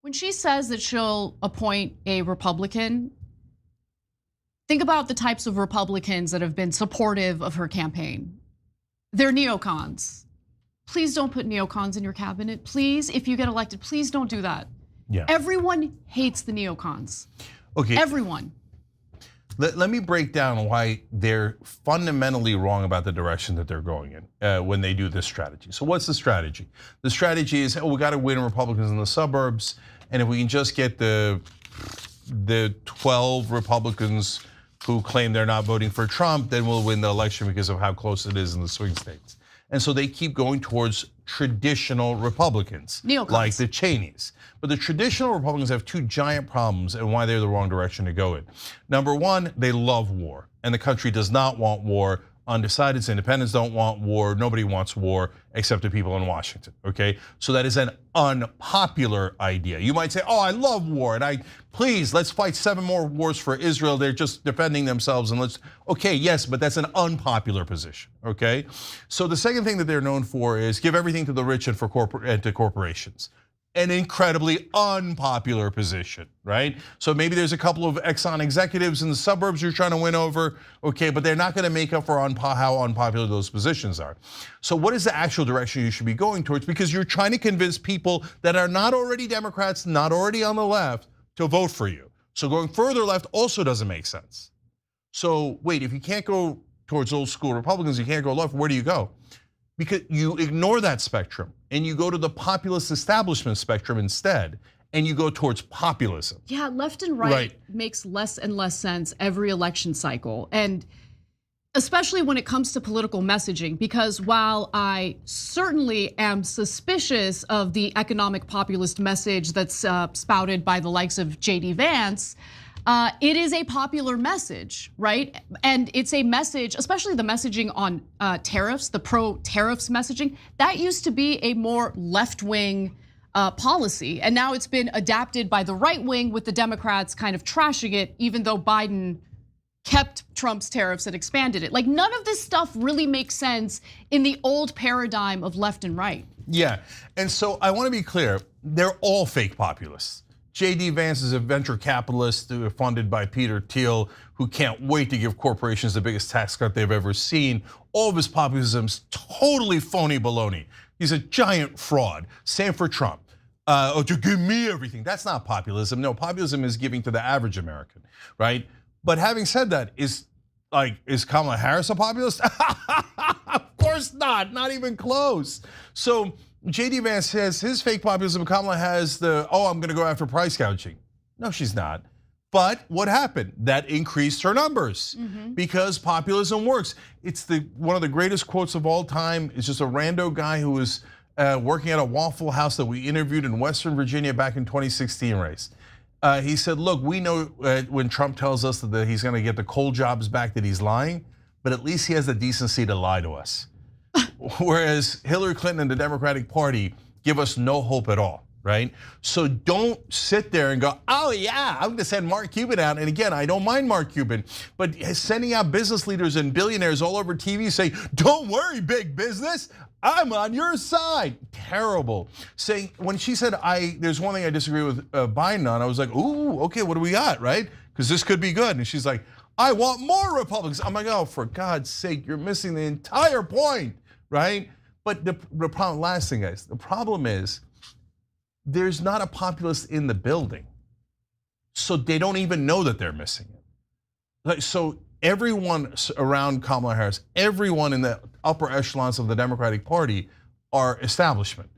When she says that she'll appoint a Republican, think about the types of Republicans that have been supportive of her campaign. They're neocons. Please don't put neocons in your cabinet. Please, if you get elected, please don't do that. Yeah. Everyone hates the neocons. Okay. Everyone. Let me break down why they're fundamentally wrong about the direction that they're going in when they do this strategy. So what's the strategy? The strategy is, we got to win Republicans in the suburbs, and if we can just get the 12 Republicans who claim they're not voting for Trump, then we'll win the election because of how close it is in the swing states. And so they keep going towards traditional Republicans, neocons, like the Cheneys. But the traditional Republicans have 2 giant problems and why they're the wrong direction to go in. Number one, they love war, and the country does not want war undecideds, independents don't want war, nobody wants war except the people in Washington, okay? So that is an unpopular idea. You might say, oh, I love war, and please, let's fight 7 more wars for Israel, they're just defending themselves, and okay, yes, but that's an unpopular position, okay? So the second thing that they're known for is give everything to the rich and to corporations. An incredibly unpopular position, right? So maybe there's a couple of Exxon executives in the suburbs you're trying to win over, okay, but they're not gonna make up for how unpopular those positions are. So what is the actual direction you should be going towards? Because you're trying to convince people that are not already Democrats, not already on the left, to vote for you. So going further left also doesn't make sense. So wait, if you can't go towards old school Republicans, you can't go left, where do you go? Because you ignore that spectrum and you go to the populist establishment spectrum instead, and you go towards populism. Yeah, left and right makes less and less sense every election cycle. And especially when it comes to political messaging, because while I certainly am suspicious of the economic populist message that's spouted by the likes of JD Vance, it is a popular message, right? And it's a message, especially the messaging on tariffs, the pro-tariffs messaging, that used to be a more left-wing policy. And now it's been adapted by the right wing with the Democrats kind of trashing it, even though Biden kept Trump's tariffs and expanded it. Like, none of this stuff really makes sense in the old paradigm of left and right. Yeah, and so I want to be clear, they're all fake populists. JD Vance is a venture capitalist funded by Peter Thiel, who can't wait to give corporations the biggest tax cut they've ever seen. All of his populism's totally phony baloney. He's a giant fraud. Same for Trump. To give me everything. That's not populism. No, populism is giving to the average American, right? But having said that, is Kamala Harris a populist? Of course not even close. So JD Vance has his fake populism. Kamala has I'm gonna go after price gouging. No, she's not. But what happened? That increased her numbers because populism works. It's one of the greatest quotes of all time. It's just a rando guy who was working at a Waffle House that we interviewed in Western Virginia back in 2016 race. He said, look, we know when Trump tells us that he's gonna get the coal jobs back that he's lying, but at least he has the decency to lie to us. Whereas Hillary Clinton and the Democratic Party give us no hope at all, right? So don't sit there and go, oh yeah, I'm gonna send Mark Cuban out. And again, I don't mind Mark Cuban, but sending out business leaders and billionaires all over TV saying, don't worry, big business, I'm on your side. Terrible. Saying, when she said, there's one thing I disagree with Biden on, I was like, ooh, okay, what do we got, right? Because this could be good. And she's like, I want more Republicans. I'm like, oh, for God's sake, you're missing the entire point, right? But the problem, last thing, guys, the problem is there's not a populist in the building. So they don't even know that they're missing it. So everyone around Kamala Harris, everyone in the upper echelons of the Democratic Party are establishment.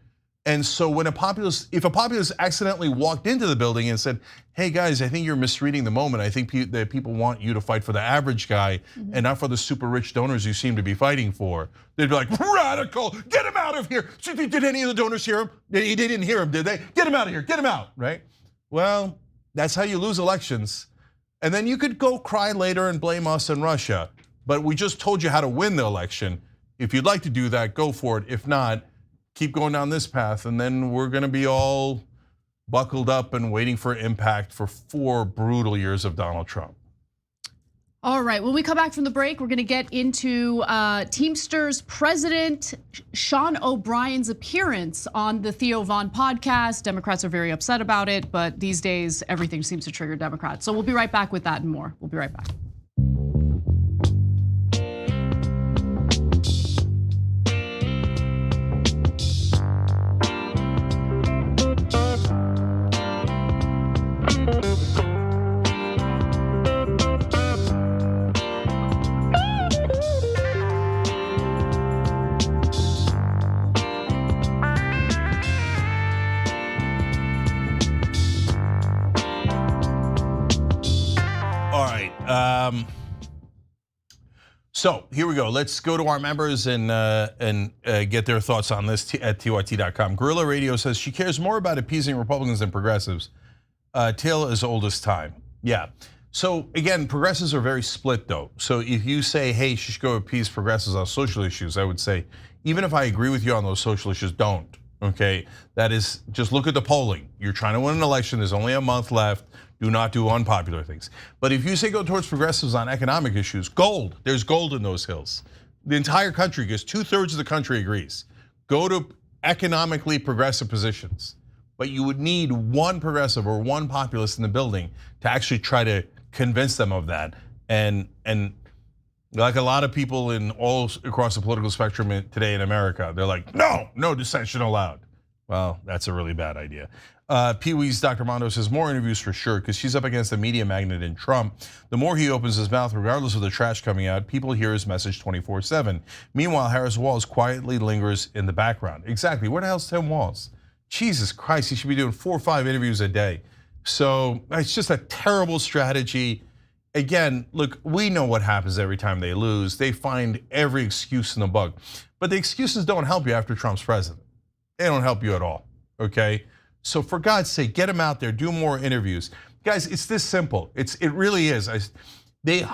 And so when if a populist accidentally walked into the building and said, hey guys, I think you're misreading the moment. I think that people want you to fight for the average guy and not for the super rich donors you seem to be fighting for. They'd be like, radical, get him out of here. Did any of the donors hear him? They didn't hear him, did they? Get him out of here, get him out, right? Well, that's how you lose elections. And then you could go cry later and blame us and Russia. But we just told you how to win the election. If you'd like to do that, go for it. If not, keep going down this path, and then we're gonna be all buckled up and waiting for impact for 4 brutal years of Donald Trump. All right, when we come back from the break, we're gonna get into Teamsters President Sean O'Brien's appearance on the Theo Von podcast. Democrats are very upset about it, but these days, everything seems to trigger Democrats. So we'll be right back with that and more. We'll be right back. So here we go. Let's go to our members and get their thoughts on this at TYT.com. Guerrilla Radio says she cares more about appeasing Republicans than progressives. Till as old as time. Yeah. So again, progressives are very split though. So if you say, hey, you should go appease progressives on social issues, I would say, even if I agree with you on those social issues, don't, okay? That is, just look at the polling. You're trying to win an election, there's only a month left. Do not do unpopular things. But if you say go towards progressives on economic issues, gold, there's gold in those hills. The entire country, because 2/3 of the country agrees. Go to economically progressive positions. But you would need one progressive or one populist in the building to actually try to convince them of that. And like a lot of people in all across the political spectrum today in America, they're like, no dissension allowed. Well, that's a really bad idea. Pee-wee's Dr. Mondo says more interviews for sure, because she's up against a media magnet in Trump. The more he opens his mouth, regardless of the trash coming out, people hear his message 24/7. Meanwhile, Harris Walz quietly lingers in the background. Exactly, where the hell's Tim Walz? Jesus Christ, he should be doing 4 or 5 interviews a day. So it's just a terrible strategy. Again, look, we know what happens every time they lose. They find every excuse in the book. But the excuses don't help you after Trump's president. They don't help you at all, okay? So for God's sake, get him out there, do more interviews. Guys, it's this simple. It really is. They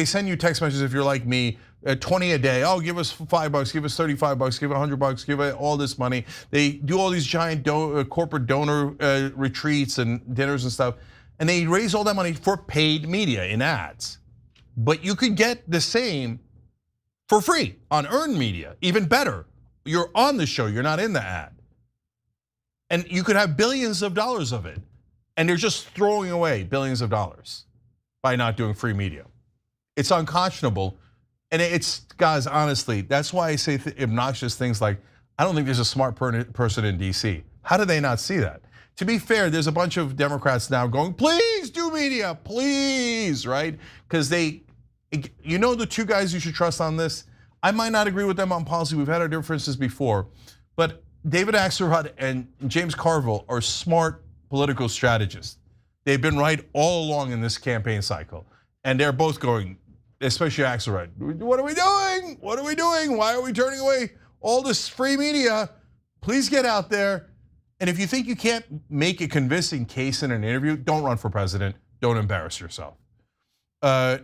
send you text messages if you're like me, 20 a day. Oh, give us $5, give us $35, give it $100, give it all this money. They do all these giant corporate donor retreats and dinners and stuff. And they raise all that money for paid media in ads. But you could get the same for free on earned media, even better. You're on the show, you're not in the ad. And you could have billions of dollars of it. And they're just throwing away billions of dollars by not doing free media. It's unconscionable. And it's, guys, honestly, that's why I say obnoxious things like, I don't think there's a smart person in DC. How do they not see that? To be fair, there's a bunch of Democrats now going, please do media, please, right? Because you know the 2 guys you should trust on this? I might not agree with them on policy, we've had our differences before, but David Axelrod and James Carville are smart political strategists. They've been right all along in this campaign cycle. And they're both going, especially Axelrod, what are we doing? What are we doing? Why are we turning away all this free media? Please get out there. And if you think you can't make a convincing case in an interview, don't run for president, don't embarrass yourself.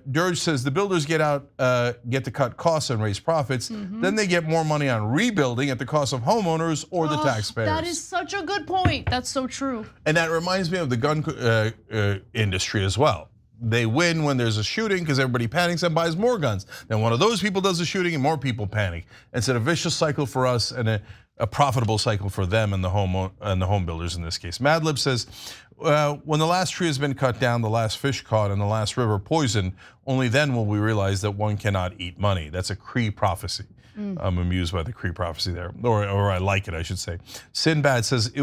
Dirge says the builders get to cut costs and raise profits. Then they get more money on rebuilding at the cost of homeowners or the taxpayers. That is such a good point. That's so true. And that reminds me of the gun industry as well. They win when there's a shooting because everybody panics and buys more guns. Then one of those people does the shooting and more people panic. It's a vicious cycle for us and a profitable cycle for them and the home builders in this case. Madlib says, when the last tree has been cut down, the last fish caught, and the last river poisoned, only then will we realize that one cannot eat money. That's a Cree prophecy. I'm amused by the Cree prophecy there, or I like it, I should say. Sinbad says, it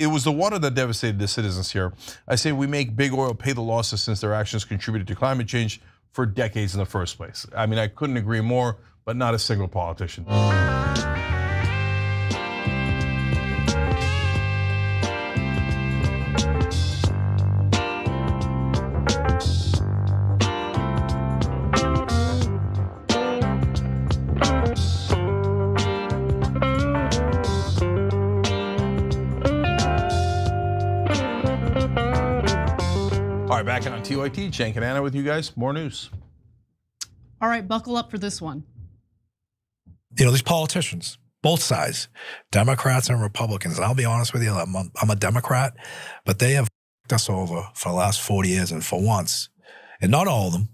was the water that devastated the citizens here. I say we make big oil pay the losses since their actions contributed to climate change for decades in the first place. I mean, I couldn't agree more, but not a single politician. Back on TYT, Cenk and Anna with you guys. More news. All right, buckle up for this one. You know, these politicians, both sides, Democrats and Republicans, and I'll be honest with you, I'm a Democrat, but they have f***ed us over for the last 40 years, and for once, and not all of them,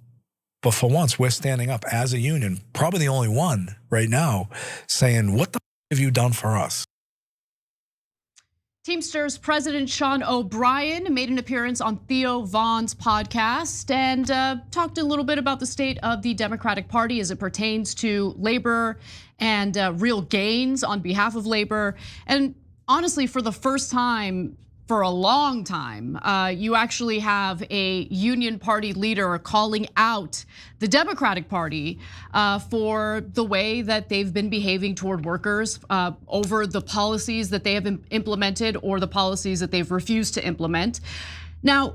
but for once, we're standing up as a union, probably the only one right now, saying, what the f*** have you done for us? Teamsters President Sean O'Brien made an appearance on Theo Vaughn's podcast and talked a little bit about the state of the Democratic Party as it pertains to labor and real gains on behalf of labor. And honestly, for the first time for a long time, you actually have a Union Party leader calling out the Democratic Party for the way that they've been behaving toward workers over the policies that they have implemented or the policies that they've refused to implement. Now,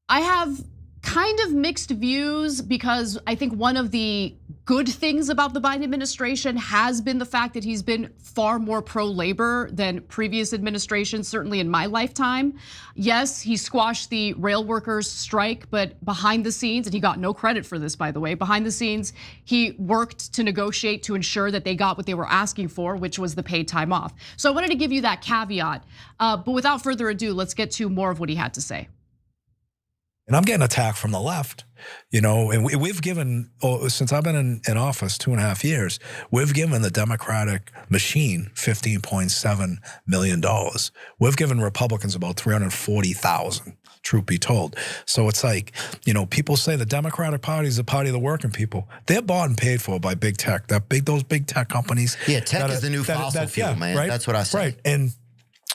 I have kind of mixed views because I think one of the good things about the Biden administration has been the fact that he's been far more pro-labor than previous administrations, certainly in my lifetime. Yes, he squashed the rail workers' strike, but behind the scenes, and he got no credit for this, by the way, behind the scenes, he worked to negotiate to ensure that they got what they were asking for, which was the paid time off. So I wanted to give you that caveat, but without further ado, let's get to more of what he had to say. And I'm getting attacked from the left, and we've given, since I've been in office 2.5 years, we've given the Democratic machine $15.7 million. We've given Republicans about 340,000, truth be told. So it's like, people say the Democratic Party is the party of the working people. They're bought and paid for by big tech, those big tech companies. Yeah, tech is the new fossil fuel, man. Right? That's what I say. Right, and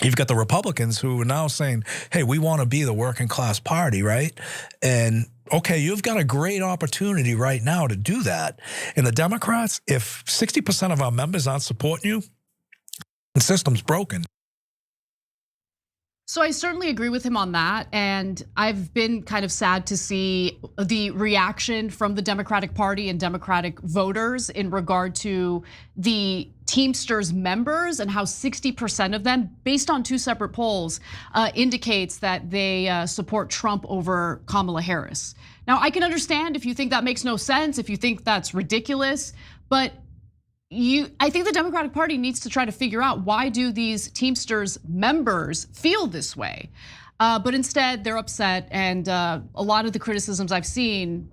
you've got the Republicans who are now saying, hey, we want to be the working class party, right? And okay, you've got a great opportunity right now to do that. And the Democrats, if 60% of our members aren't supporting you, the system's broken. So I certainly agree with him on that. And I've been kind of sad to see the reaction from the Democratic Party and Democratic voters in regard to the Teamsters members and how 60% of them, based on 2 separate polls, indicates that they support Trump over Kamala Harris. Now, I can understand if you think that makes no sense, if you think that's ridiculous, but I think the Democratic Party needs to try to figure out, why do these Teamsters members feel this way? But instead, they're upset, and a lot of the criticisms I've seen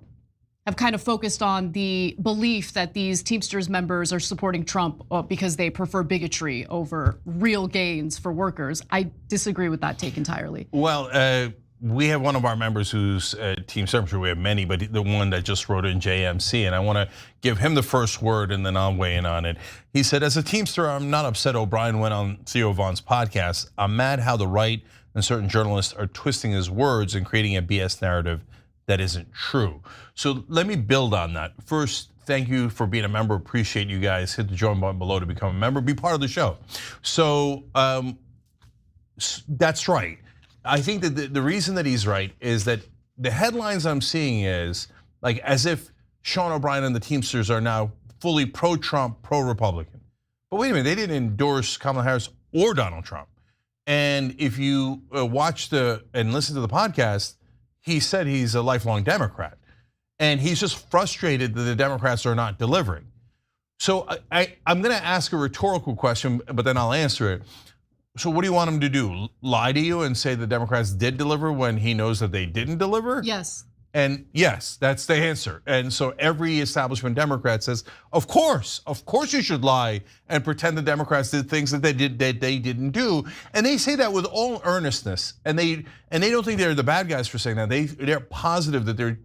have kind of focused on the belief that these Teamsters members are supporting Trump because they prefer bigotry over real gains for workers. I disagree with that take entirely. Well, we have one of our members who's a Teamster. I'm sure we have many, but the one that just wrote in JMC, and I want to give him the first word and then I'll weigh in on it. He said, as a Teamster, I'm not upset O'Brien went on Theo Vaughn's podcast. I'm mad how the right and certain journalists are twisting his words and creating a BS narrative that isn't true. So let me build on that. First, thank you for being a member. Appreciate you guys. Hit the join button below to become a member. Be part of the show. So that's right. I think that the reason that he's right is that the headlines I'm seeing is like as if Sean O'Brien and the Teamsters are now fully pro-Trump, pro-Republican. But wait a minute, they didn't endorse Kamala Harris or Donald Trump. And if you watch and listen to the podcast, he said he's a lifelong Democrat. And he's just frustrated that the Democrats are not delivering. So I'm gonna ask a rhetorical question, but then I'll answer it. So what do you want him to do? Lie to you and say the Democrats did deliver when he knows that they didn't deliver? Yes. And yes, that's the answer. And so every establishment Democrat says, of course you should lie and pretend the Democrats did things that they didn't do. And they say that with all earnestness. And they don't think they're the bad guys for saying that. They're positive that they're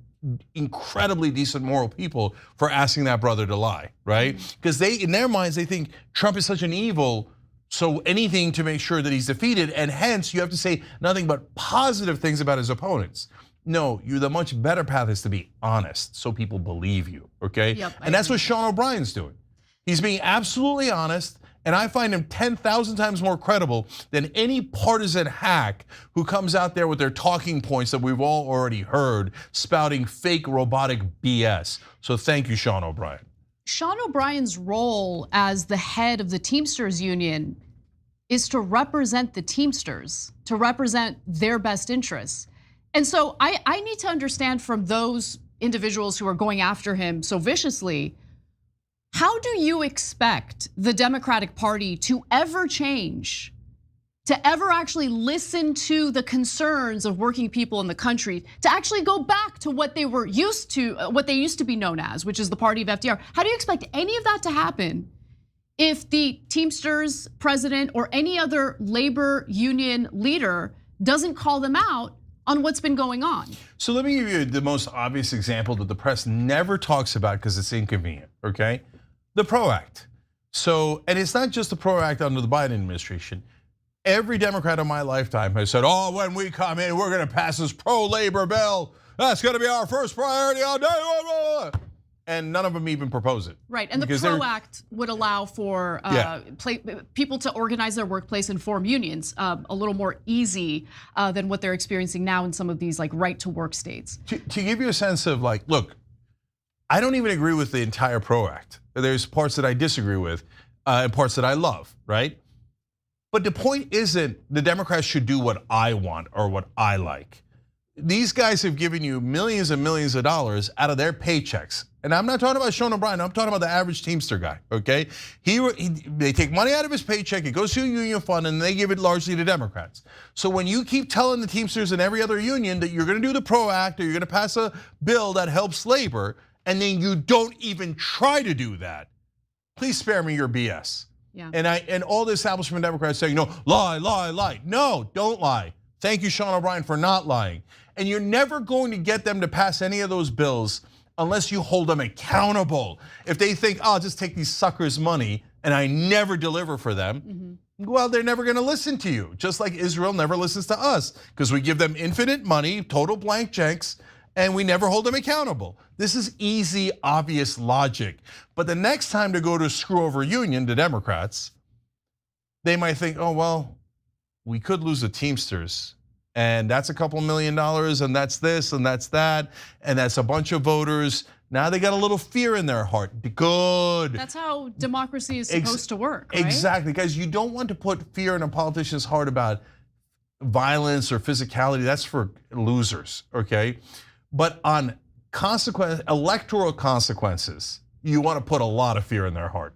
incredibly decent moral people for asking that brother to lie, right? Because in their minds, they think Trump is such an evil, so anything to make sure that he's defeated, and hence you have to say nothing but positive things about his opponents. No, the much better path is to be honest so people believe you, okay? Yep, and that's what Sean O'Brien's doing. He's being absolutely honest, and I find him 10,000 times more credible than any partisan hack who comes out there with their talking points that we've all already heard, spouting fake robotic BS. So thank you, Sean O'Brien. Sean O'Brien's role as the head of the Teamsters union is to represent the Teamsters, to represent their best interests. And so I need to understand from those individuals who are going after him so viciously, how do you expect the Democratic Party to ever change, to ever actually listen to the concerns of working people in the country, to actually go back to what they were used to, what they used to be known as, which is the party of FDR? How do you expect any of that to happen if the Teamsters president or any other labor union leader doesn't call them out on what's been going on? So let me give you the most obvious example that the press never talks about because it's inconvenient, okay? The PRO Act. So, and it's not just the PRO Act under the Biden administration. Every Democrat in my lifetime has said, oh, when we come in, we're gonna pass this pro-labor bill. That's gonna be our first priority all day. And none of them even propose it. Right, and the PRO Act would allow for people to organize their workplace and form unions a little more easy than what they're experiencing now in some of these like right to work states. To give you a sense of like, look, I don't even agree with the entire PRO Act. There's parts that I disagree with and parts that I love, right? But the point isn't the Democrats should do what I want or what I like. These guys have given you millions and millions of dollars out of their paychecks. And I'm not talking about Sean O'Brien, I'm talking about the average Teamster guy, okay? They take money out of his paycheck, it goes to a union fund, and they give it largely to Democrats. So when you keep telling the Teamsters and every other union that you're gonna do the PRO Act or you're gonna pass a bill that helps labor, and then you don't even try to do that, please spare me your BS. Yeah. And all the establishment Democrats saying, no, lie, lie, lie. No, don't lie. Thank you, Sean O'Brien, for not lying. And you're never going to get them to pass any of those bills unless you hold them accountable. If they think, oh, I'll just take these suckers' money and I never deliver for them, well, they're never gonna listen to you. Just like Israel never listens to us, because we give them infinite money, total blank checks, and we never hold them accountable. This is easy, obvious logic. But the next time to go to screw over union, the Democrats, they might think, oh, well, we could lose the Teamsters. And that's a couple $1 million, and that's this, and that's that, and that's a bunch of voters. Now they got a little fear in their heart. Good. That's how democracy is supposed to work, right? Exactly, guys. You don't want to put fear in a politician's heart about violence or physicality. That's for losers, okay? But on electoral consequences, you want to put a lot of fear in their heart.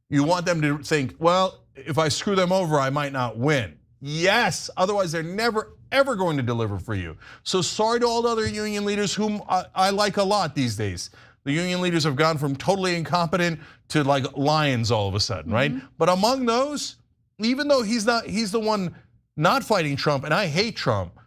You want them to think, well, if I screw them over, I might not win. Yes, otherwise they're never, ever going to deliver for you. So sorry to all the other union leaders whom I like a lot these days. The union leaders have gone from totally incompetent to like lions all of a sudden, right? But among those, even though he's the one not fighting Trump, and I hate Trump,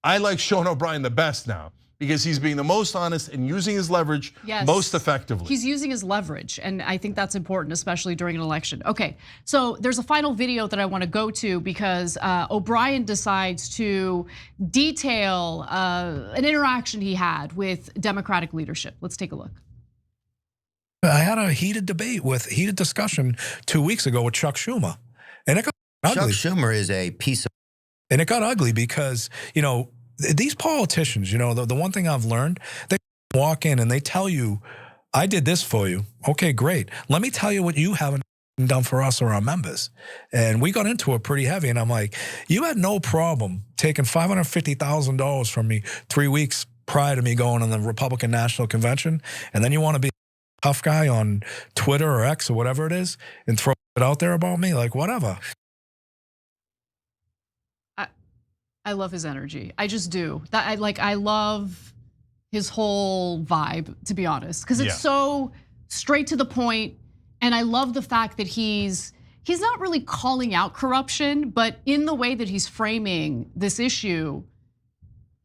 I like Sean O'Brien the best now, because he's being the most honest and using his leverage most effectively. He's using his leverage, and I think that's important, especially during an election. Okay, so there's a final video that I want to go to because O'Brien decides to detail an interaction he had with Democratic leadership. Let's take a look. I had a heated discussion 2 weeks ago with Chuck Schumer, and it got ugly. Chuck Schumer is a piece of. And it got ugly because, these politicians, the one thing I've learned, they walk in and they tell you, I did this for you. Okay, great. Let me tell you what you haven't done for us or our members. And we got into it pretty heavy. And I'm like, you had no problem taking $550,000 from me 3 weeks prior to me going on the Republican National Convention. And then you want to be a tough guy on Twitter or X or whatever it is and throw it out there about me, like whatever. I love his energy. I just do. I love his whole vibe, to be honest, because it's so straight to the point. And I love the fact that he's not really calling out corruption, but in the way that he's framing this issue,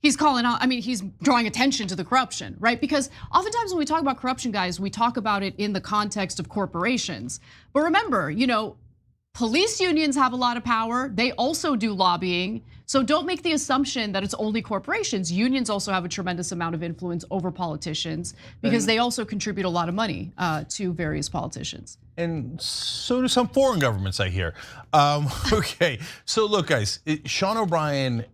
he's calling out, he's drawing attention to the corruption, right? Because oftentimes when we talk about corruption, guys, we talk about it in the context of corporations. But remember, police unions have a lot of power. They also do lobbying. So don't make the assumption that it's only corporations. Unions also have a tremendous amount of influence over politicians because they also contribute a lot of money to various politicians. And so do some foreign governments, I hear. Okay, so look, guys, Sean O'Brien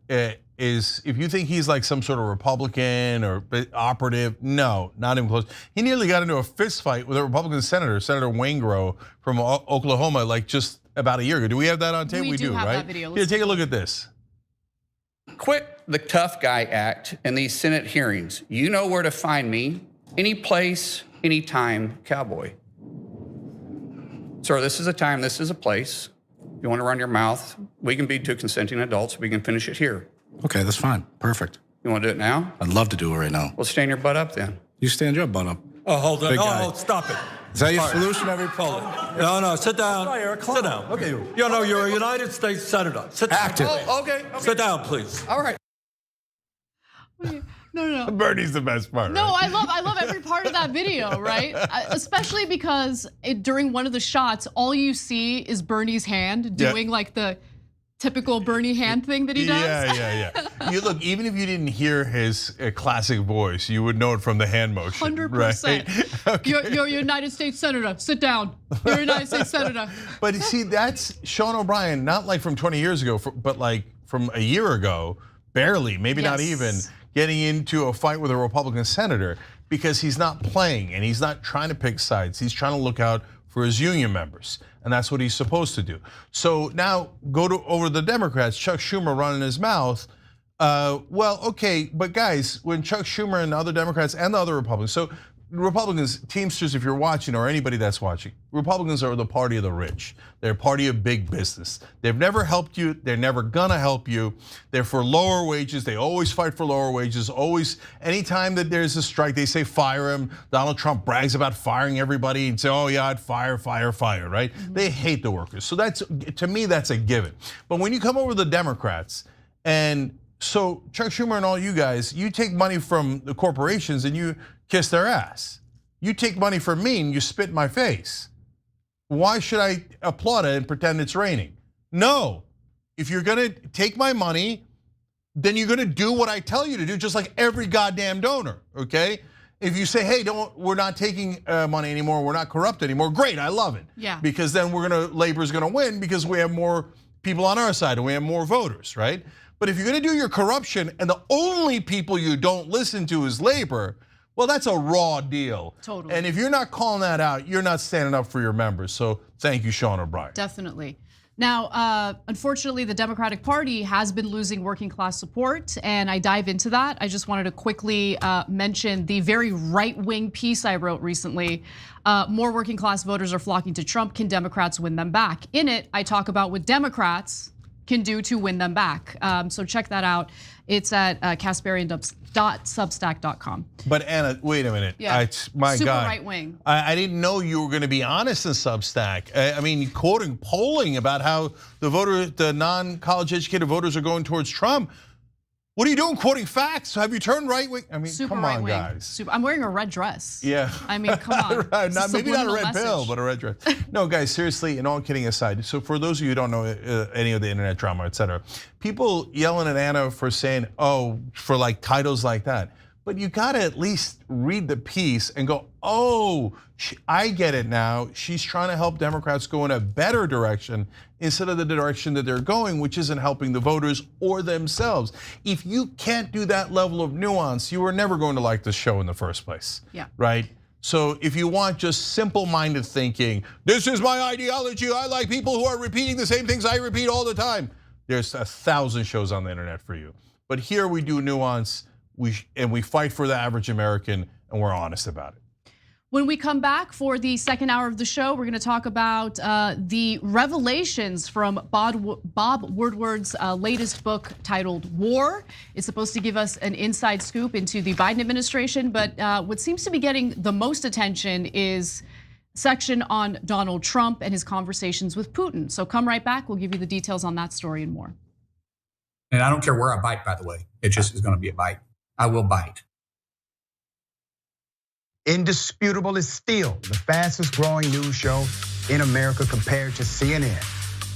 is, if you think he's like some sort of Republican or operative, no, not even close. He nearly got into a fist fight with a Republican senator, Senator Waingro from Oklahoma, like just about a year ago. Do we have that on tape? We do have right? That video. Here, take a look at this. Quit the tough guy act in these Senate hearings. You know where to find me, any place, anytime, cowboy. Sir, this is a time, this is a place. You want to run your mouth, we can be two consenting adults, we can finish it here. Okay, that's fine, perfect. You want to do it now? I'd love to do it right now. Well, stand your butt up then. You stand your butt up. Oh, hold on, Big guy. oh, stop it. Is that your solution every poll? No, sit down. Sit down. Okay. You're a United States Senator. Sit down. Active. Oh, okay. Sit down, please. All right. No. Bernie's the best part. No, right? I love every part of that video, right? Especially because during one of the shots, all you see is Bernie's hand doing like the typical Bernie hand thing that he does. Yeah. You look, even if you didn't hear his classic voice, you would know it from the hand motion. 100%. Right? Okay. You're a United States Senator. Sit down. You're a United States Senator. But see, that's Sean O'Brien, not like from 20 years ago, but like from a year ago, barely, maybe not even, getting into a fight with a Republican senator because he's not playing and he's not trying to pick sides. He's trying to look out for his union members, and that's what he's supposed to do. So now over the Democrats, Chuck Schumer running his mouth. Well, okay, but guys, when Chuck Schumer and the other Democrats and the other Republicans, so Republicans, Teamsters, if you're watching or anybody that's watching, Republicans are the party of the rich. They're a party of big business. They've never helped you. They're never gonna help you. They're for lower wages. They always fight for lower wages. Always, anytime that there's a strike, they say fire him. Donald Trump brags about firing everybody and say, oh yeah, I'd fire, right? They hate the workers. So that's, to me, that's a given. But when you come over the Democrats, and so Chuck Schumer and all you guys, you take money from the corporations and you kiss their ass. You take money from me and you spit in my face. Why should I applaud it and pretend it's raining? No, if you're gonna take my money, then you're gonna do what I tell you to do, just like every goddamn donor, okay? If you say, hey, we're not taking money anymore, we're not corrupt anymore, great, I love it. Yeah. Because then labor's gonna win because we have more people on our side and we have more voters, right? But if you're gonna do your corruption and the only people you don't listen to is labor, well, that's a raw deal. Totally. And if you're not calling that out, you're not standing up for your members. So thank you, Sean O'Brien. Definitely. Now, unfortunately, the Democratic Party has been losing working class support, and I dive into that. I just wanted to quickly mention the very right-wing piece I wrote recently. More working class voters are flocking to Trump. Can Democrats win them back? In it, I talk about what Democrats can do to win them back. So check that out. It's at kasparian.substack.com. But Anna, wait a minute. Yeah. My Super God. right wing. I didn't know you were going to be honest in Substack. I mean, quoting polling about how the non-college educated voters are going towards Trump. What are you doing quoting facts? Have you turned right wing? I mean, Super come right on, wing. guys. I'm wearing a red dress. Yeah. I mean, come on. Maybe not a red message. pill, but a red dress. No, guys, seriously, and all kidding aside. So for those of you who don't know any of the internet drama, etc., people yelling at Anna for saying, for like titles like that. But you gotta at least read the piece and go, I get it now. She's trying to help Democrats go in a better direction instead of the direction that they're going, which isn't helping the voters or themselves. If you can't do that level of nuance, you were never going to like this show in the first place. Yeah. Right? So if you want just simple-minded thinking, this is my ideology, I like people who are repeating the same things I repeat all the time. There's 1,000 shows on the internet for you. But here we do nuance, and we fight for the average American, and we're honest about it. When we come back for the second hour of the show, we're going to talk about the revelations from Bob Woodward's latest book titled War. It's supposed to give us an inside scoop into the Biden administration, but what seems to be getting the most attention is section on Donald Trump and his conversations with Putin. So come right back, we'll give you the details on that story and more. And I don't care where I bite, by the way. It just is going to be a bite. I will bite. Indisputable is still the fastest growing news show in America compared to CNN,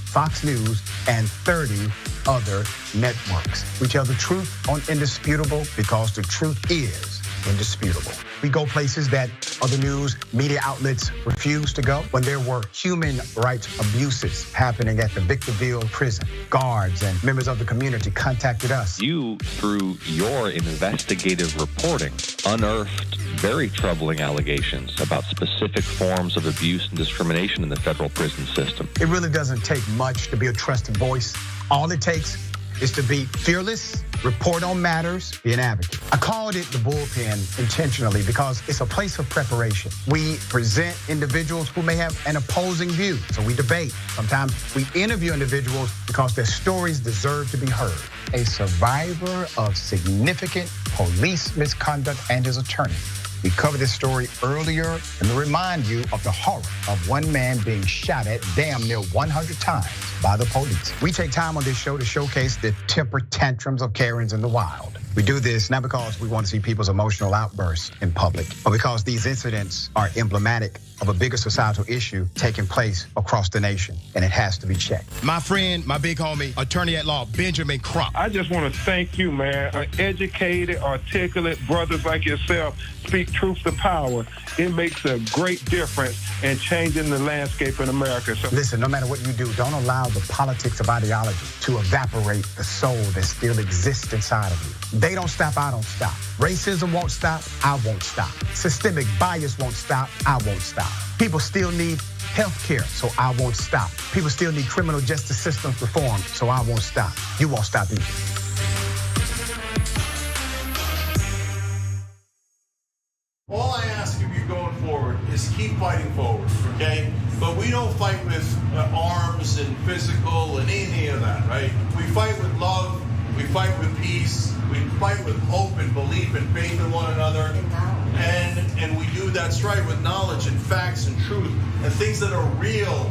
Fox News, and 30 other networks. We tell the truth on Indisputable because the truth is indisputable. We go places that other news media outlets refuse to go. When there were human rights abuses happening at the Victorville prison, guards and members of the community contacted us. You, through your investigative reporting, unearthed very troubling allegations about specific forms of abuse and discrimination in the federal prison system. It really doesn't take much to be a trusted voice. All it takes is to be fearless, report on matters, be an advocate. I called it the bullpen intentionally because it's a place of preparation. We present individuals who may have an opposing view, so we debate. Sometimes we interview individuals because their stories deserve to be heard. A survivor of significant police misconduct and his attorney. We covered this story earlier and to remind you of the horror of one man being shot at damn near 100 times by the police. We take time on this show to showcase the temper tantrums of Karens in the wild. We do this not because we want to see people's emotional outbursts in public, but because these incidents are emblematic of a bigger societal issue taking place across the nation, and it has to be checked. My friend, my big homie, attorney at law, Benjamin Crump. I just want to thank you, man. Educated, articulate brothers like yourself speak truth to power. It makes a great difference in changing the landscape in America. So listen, no matter what you do, don't allow the politics of ideology to evaporate the soul that still exists inside of you. They don't stop, I don't stop. Racism won't stop, I won't stop. Systemic bias won't stop, I won't stop. People still need health care, so I won't stop. People still need criminal justice systems reformed, so I won't stop. You won't stop either. All I ask of you going forward is keep fighting forward, okay? But we don't fight with arms and physical and any of that, right? We fight with love, we fight with peace, we fight with hope and belief and faith in one another. And we do that straight with knowledge and facts and truth and things that are real.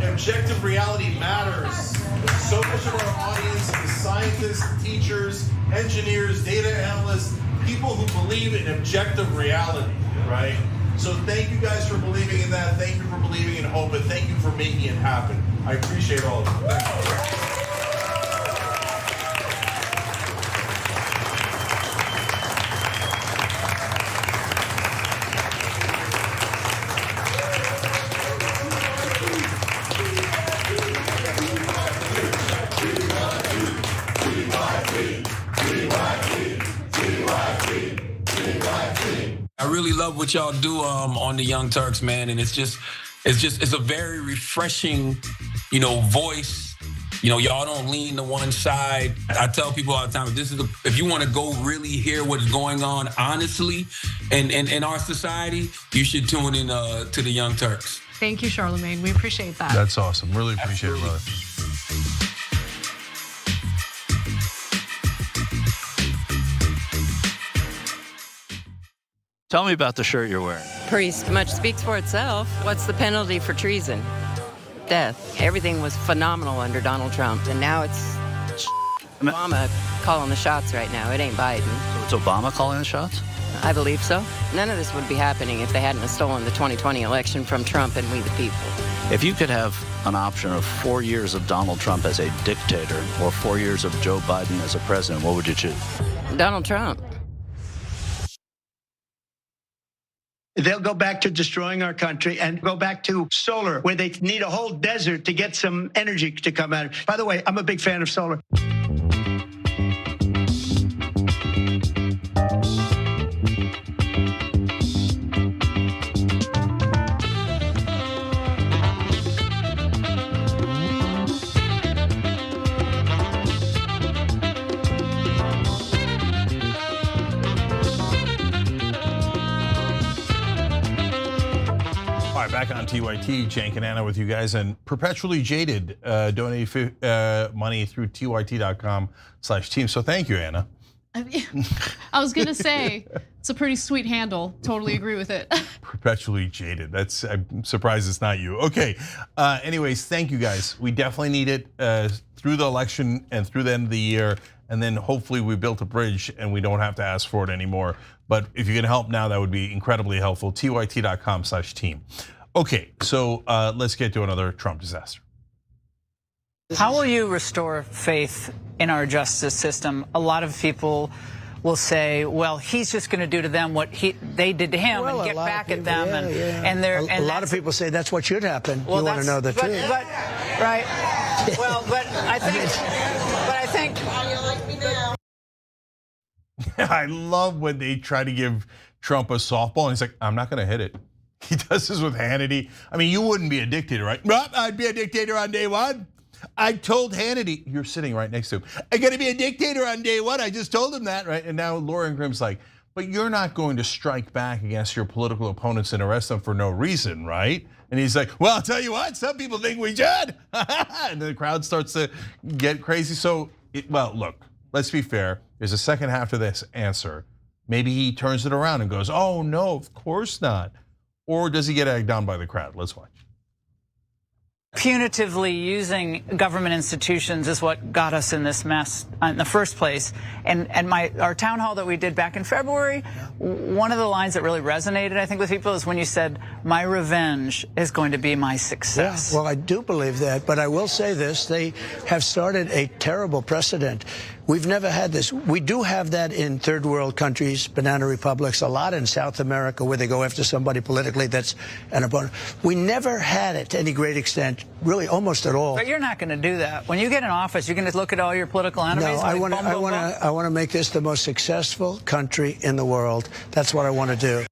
Objective reality matters. So much of our audience is scientists, teachers, engineers, data analysts, people who believe in objective reality, right? So thank you guys for believing in that. Thank you for believing in hope, and thank you for making it happen. I appreciate all of you. Thank you. I really love what y'all do on the Young Turks, man, and it's a very refreshing, voice. Y'all don't lean to one side. I tell people all the time, if you want to go really hear what's going on honestly in our society, you should tune in to the Young Turks. Thank you, Charlemagne. We appreciate that. That's awesome. Really appreciate it, brother. Tell me about the shirt you're wearing. Pretty much speaks for itself. What's the penalty for treason? Death. Everything was phenomenal under Donald Trump, and now it's Obama calling the shots right now. It ain't Biden. So it's Obama calling the shots? I believe so. None of this would be happening if they hadn't stolen the 2020 election from Trump and we the people. If you could have an option of 4 years of Donald Trump as a dictator or 4 years of Joe Biden as a president, what would you choose? Donald Trump. They'll go back to destroying our country and go back to solar, where they need a whole desert to get some energy to come out. By the way, I'm a big fan of solar. Back on TYT, Cenk and Anna with you guys, and Perpetually Jaded donate money through tyt.com/team. So thank you, Anna. I was gonna say it's a pretty sweet handle. Totally agree with it. Perpetually Jaded. I'm surprised it's not you. Okay. Anyways, thank you guys. We definitely need it through the election and through the end of the year, and then hopefully we built a bridge and we don't have to ask for it anymore. But if you can help now, that would be incredibly helpful. tyt.com/team. Okay, so let's get to another Trump disaster. How will you restore faith in our justice system? A lot of people will say, well, he's just going to do to them what they did to him and get back at them. And a lot of people say that's what should happen. You want to know the truth. Right. Well, but I think. I love when they try to give Trump a softball and he's like, I'm not going to hit it. He does this with Hannity. I mean, you wouldn't be a dictator, right? Well, I'd be a dictator on day one. I told Hannity, you're sitting right next to him, I'm gonna be a dictator on day one. I just told him that, right? And now Lauren Grimm's like, but you're not going to strike back against your political opponents and arrest them for no reason, right? And he's like, well, I'll tell you what, some people think we should. And the crowd starts to get crazy. So, well, look, let's be fair. There's a second half to this answer. Maybe he turns it around and goes, oh no, of course not. Or does he get egged on by the crowd? Let's watch. Punitively using government institutions is what got us in this mess in the first place. And our town hall that we did back in February, one of the lines that really resonated, I think, with people is when you said, my revenge is going to be my success. Yeah, well, I do believe that, but I will say this, they have started a terrible precedent We've never had this. We do have that in third world countries, banana republics, a lot in South America where they go after somebody politically that's an opponent. We never had it to any great extent, really almost at all. But you're not going to do that. When you get in office, you're going to look at all your political enemies. No, I want to make this the most successful country in the world. That's what I want to do.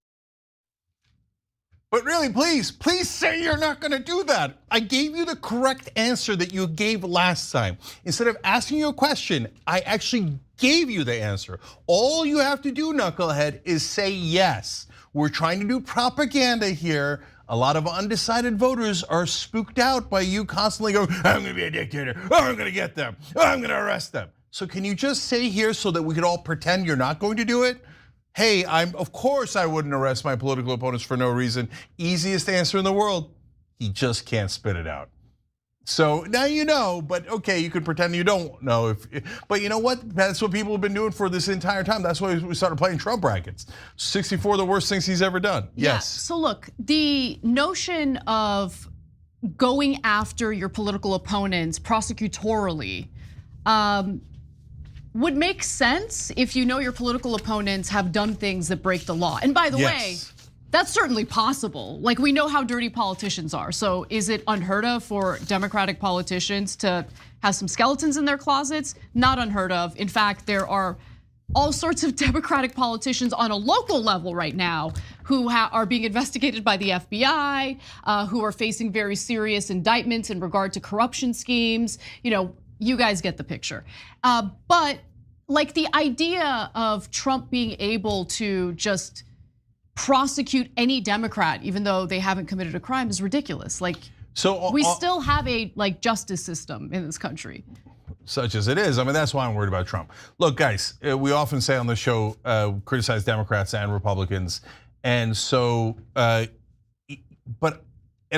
But really, please say you're not gonna do that. I gave you the correct answer that you gave last time. Instead of asking you a question, I actually gave you the answer. All you have to do, knucklehead, is say yes. We're trying to do propaganda here. A lot of undecided voters are spooked out by you constantly going, I'm gonna be a dictator, oh, I'm gonna get them, oh, I'm gonna arrest them. So can you just say here so that we could all pretend you're not going to do it? Hey, of course I wouldn't arrest my political opponents for no reason. Easiest answer in the world. He just can't spit it out. So now you know, but okay, you could pretend you don't know. But you know what? That's what people have been doing for this entire time. That's why we started playing Trump brackets. 64 the worst things he's ever done. Yeah, yes. So look, the notion of going after your political opponents prosecutorially, would make sense if you know your political opponents have done things that break the law. And by the way, that's certainly possible. Like, we know how dirty politicians are. So is it unheard of for Democratic politicians to have some skeletons in their closets? Not unheard of. In fact, there are all sorts of Democratic politicians on a local level right now who are being investigated by the FBI, who are facing very serious indictments in regard to corruption schemes. You know, you guys get the picture. But like the idea of Trump being able to just prosecute any Democrat, even though they haven't committed a crime, is ridiculous. Like, so we still have a justice system in this country. Such as it is. I mean, that's why I'm worried about Trump. Look, guys, we often say on the show, criticize Democrats and Republicans. And so, and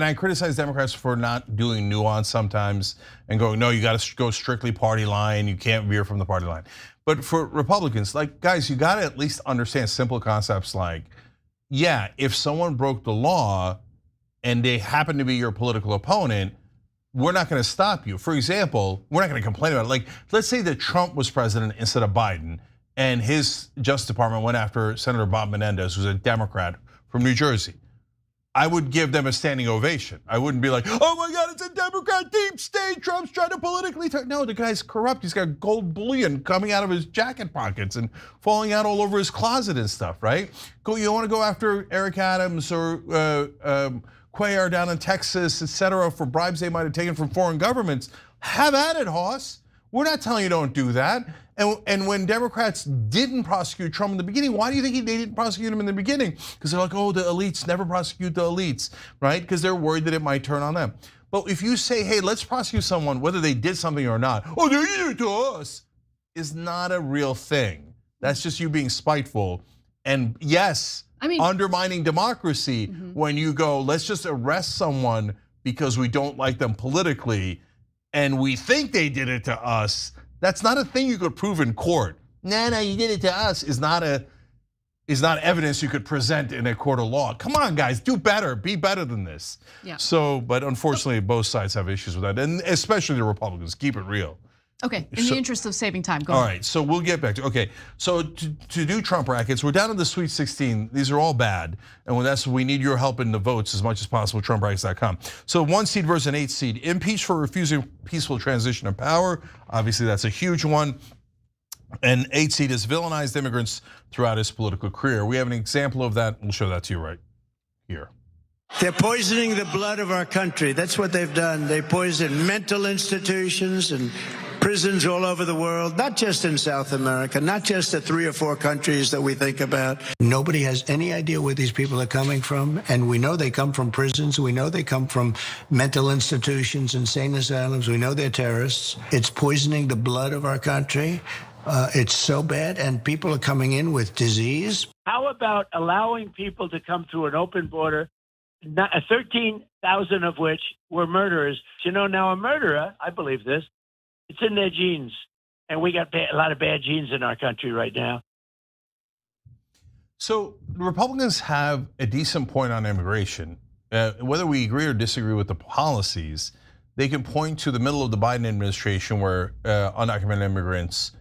I criticize Democrats for not doing nuance sometimes and going, no, you got to go strictly party line. You can't veer from the party line. But for Republicans, like, guys, you got to at least understand simple concepts like, yeah, if someone broke the law and they happen to be your political opponent, we're not going to stop you. For example, we're not going to complain about it. Like, let's say that Trump was president instead of Biden, and his Justice Department went after Senator Bob Menendez, who's a Democrat from New Jersey. I would give them a standing ovation. I wouldn't be like, oh my God, it's a Democrat deep state. Trump's trying to politically turn. No, the guy's corrupt. He's got gold bullion coming out of his jacket pockets and falling out all over his closet and stuff, right? You want to go after Eric Adams or Cuellar down in Texas, et cetera, for bribes they might have taken from foreign governments. Have at it, Hoss. We're not telling you don't do that. And when Democrats didn't prosecute Trump in the beginning, why do you think they didn't prosecute him in the beginning? Because they're like, oh, the elites never prosecute the elites, right? Because they're worried that it might turn on them. But if you say, hey, let's prosecute someone, whether they did something or not, oh, they did it to us, is not a real thing. That's just you being spiteful. And yes, undermining democracy when you go, let's just arrest someone because we don't like them politically and we think they did it to us. That's not a thing you could prove in court. No, you did it to us is not evidence you could present in a court of law. Come on, guys, do better, be better than this. Yeah. So, but unfortunately, both sides have issues with that, and especially the Republicans. Keep it real. Okay, in the interest of saving time, go ahead. All right, so we'll get back to, okay, so to do Trump brackets, we're down to the Sweet 16. These are all bad, and we need your help in the votes as much as possible, TrumpBrackets.com. So 1 seed versus an 8 seed. Impeached for refusing peaceful transition of power. Obviously, that's a huge one. And 8 seed is villainized immigrants throughout his political career. We have an example of that. We'll show that to you right here. They're poisoning the blood of our country. That's what they've done. They poison mental institutions and prisons all over the world, not just in South America, not just the 3 or 4 countries that we think about. Nobody has any idea where these people are coming from, and we know they come from prisons. We know they come from mental institutions, insane asylums. We know they're terrorists. It's poisoning the blood of our country. It's so bad, and people are coming in with disease. How about allowing people to come through an open border, 13,000 of which were murderers? You know, now a murderer, I believe this, it's in their genes, and we got a lot of bad genes in our country right now. So the Republicans have a decent point on immigration. Whether we agree or disagree with the policies, they can point to the middle of the Biden administration where undocumented immigrants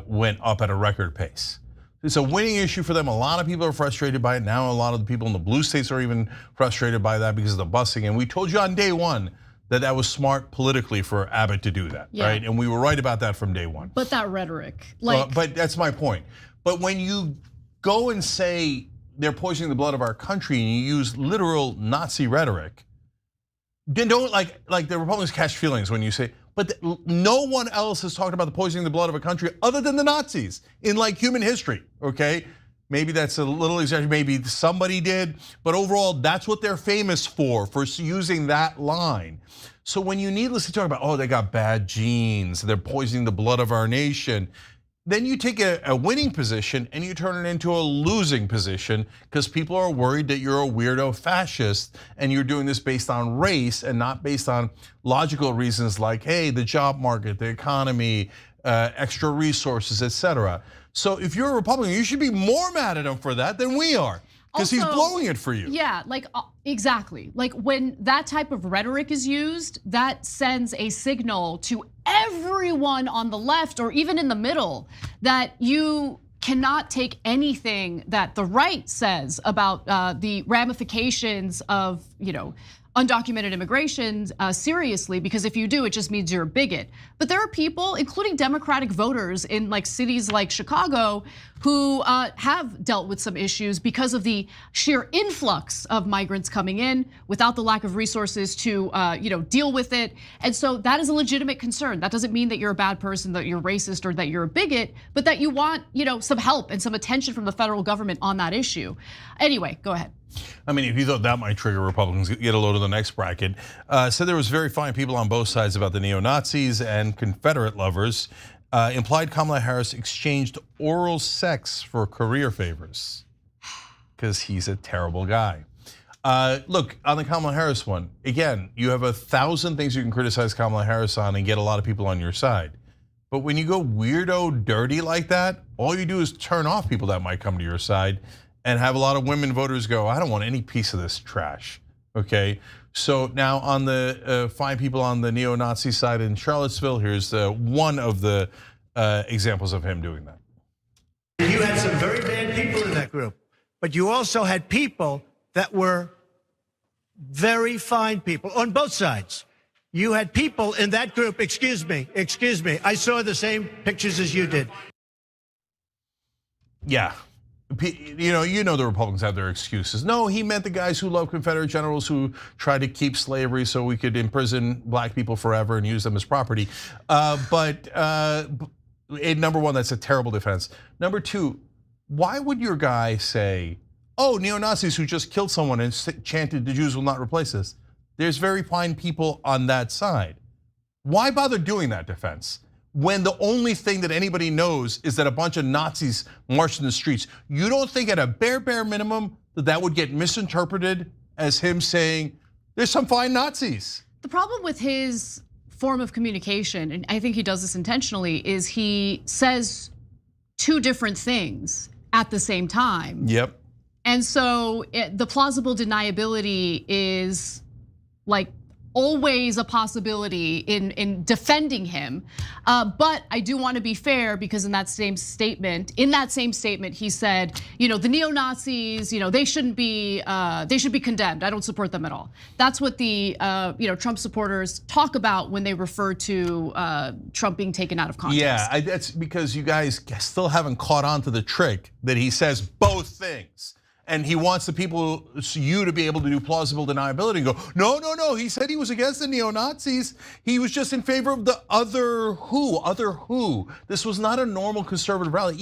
went up at a record pace. It's a winning issue for them. A lot of people are frustrated by it. Now a lot of the people in the blue states are even frustrated by that because of the busing. And we told you on day one that that was smart politically for Abbott to do that, right? And we were right about that from day one. But that rhetoric, like. But that's my point. But when you go and say they're poisoning the blood of our country and you use literal Nazi rhetoric, then don't like the Republicans catch feelings when you say, but no one else has talked about the poisoning the blood of a country other than the Nazis in like human history, okay? Maybe that's a little exaggerated, maybe somebody did, but overall that's what they're famous for using that line. So when you needlessly talk about, oh, they got bad genes, they're poisoning the blood of our nation, then you take a winning position and you turn it into a losing position because people are worried that you're a weirdo fascist and you're doing this based on race and not based on logical reasons like, hey, the job market, the economy, extra resources, etc. So if you're a Republican, you should be more mad at him for that than we are. Because he's blowing it for you. Yeah, like exactly. Like when that type of rhetoric is used, that sends a signal to everyone on the left or even in the middle that you cannot take anything that the right says about the ramifications of, undocumented immigration seriously, because if you do, it just means you're a bigot. But there are people, including Democratic voters in like cities like Chicago, who have dealt with some issues because of the sheer influx of migrants coming in without the lack of resources to deal with it. And so that is a legitimate concern. That doesn't mean that you're a bad person, that you're racist, or that you're a bigot, but that you want some help and some attention from the federal government on that issue. Anyway, go ahead. I mean, if you thought that might trigger Republicans, get a load of the next bracket. Said there was very fine people on both sides about the neo-Nazis and Confederate lovers. Implied Kamala Harris exchanged oral sex for career favors because he's a terrible guy. Look, on the Kamala Harris one, again, you have 1,000 things you can criticize Kamala Harris on and get a lot of people on your side. But when you go weirdo dirty like that, all you do is turn off people that might come to your side and have a lot of women voters go, I don't want any piece of this trash, okay? So now on the fine people on the neo-Nazi side in Charlottesville, here's one of the examples of him doing that. You had some very bad people in that group, but you also had people that were very fine people on both sides. You had people in that group, excuse me, I saw the same pictures as you did. Yeah. You know the Republicans have their excuses. No, he meant the guys who love Confederate generals who tried to keep slavery so we could imprison black people forever and use them as property. But number one, that's a terrible defense. Number two, why would your guy say, oh, neo-Nazis who just killed someone and chanted the Jews will not replace us? There's very fine people on that side. Why bother doing that defense? When the only thing that anybody knows is that a bunch of Nazis marched in the streets. You don't think at a bare minimum that would get misinterpreted as him saying, there's some fine Nazis? The problem with his form of communication, and I think he does this intentionally, is he says two different things at the same time. Yep. And so the plausible deniability is like always a possibility in defending him. But I do want to be fair because in that same statement, he said, the neo-Nazis, they shouldn't be condemned. I don't support them at all. That's what the Trump supporters talk about when they refer to Trump being taken out of context. Yeah, that's because you guys still haven't caught on to the trick that he says both things. And he wants the people, you to be able to do plausible deniability and go, no, he said he was against the neo-Nazis. He was just in favor of the other who. This was not a normal conservative rally.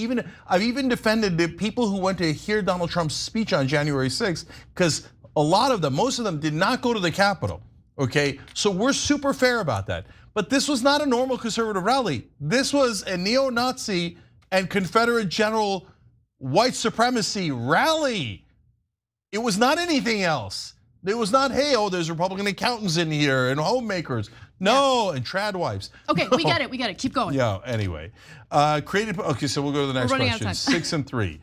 I've even defended the people who went to hear Donald Trump's speech on January 6th, because a lot of them, most of them did not go to the Capitol, okay? So we're super fair about that. But this was not a normal conservative rally. This was a neo-Nazi and Confederate general white supremacy rally. It was not anything else. It was not, hey, there's Republican accountants in here and homemakers. No, and trad wives. Okay, no. we get it, keep going. Yeah, anyway. Okay, so we'll go to the next question. 6 and 3.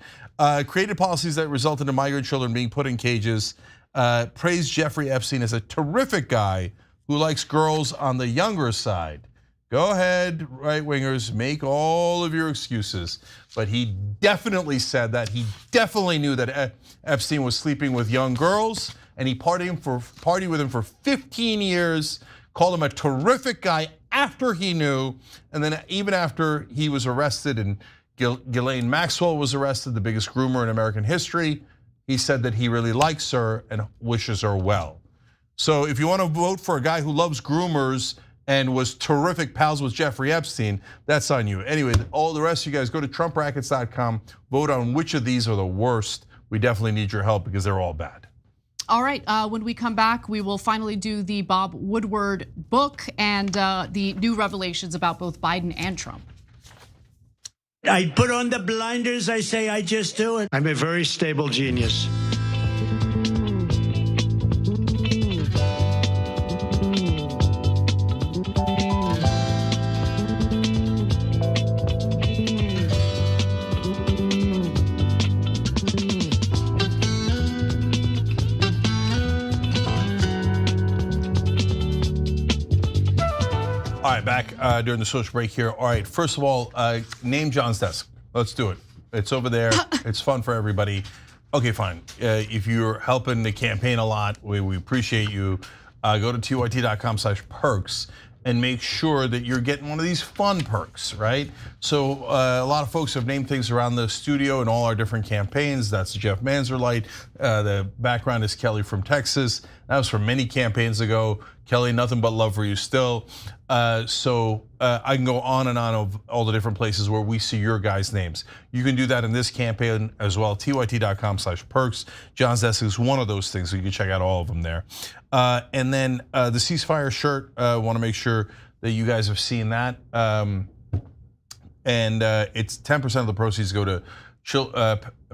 Created policies that resulted in migrant children being put in cages. Praised Jeffrey Epstein as a terrific guy who likes girls on the younger side. Go ahead, right-wingers, make all of your excuses. But he definitely said that. He definitely knew that Epstein was sleeping with young girls, and he partied with him for 15 years, called him a terrific guy after he knew, and then even after he was arrested and Ghislaine Maxwell was arrested, the biggest groomer in American history, he said that he really likes her and wishes her well. So if you want to vote for a guy who loves groomers and was terrific pals with Jeffrey Epstein, that's on you. Anyway, all the rest of you guys, go to TrumpRackets.com, vote on which of these are the worst. We definitely need your help because they're all bad. All right, when we come back, we will finally do the Bob Woodward book and the new revelations about both Biden and Trump. I put on the blinders, I say I just do it. I'm a very stable genius. All right, back during the social break here. All right, first of all, name John's desk. Let's do it. It's over there. It's fun for everybody. Okay, fine. If you're helping the campaign a lot, we appreciate you. Go to tyt.com/perks and make sure that you're getting one of these fun perks, right? So a lot of folks have named things around the studio in all our different campaigns. That's Jeff Manzerlight. The background is Kelly from Texas. That was from many campaigns ago. Kelly, nothing but love for you still. So I can go on and on of all the different places where we see your guys' names. You can do that in this campaign as well, tyt.com/perks. John's Desk is one of those things, so you can check out all of them there. And then the ceasefire shirt, wanna make sure that you guys have seen that. And it's 10% of the proceeds go to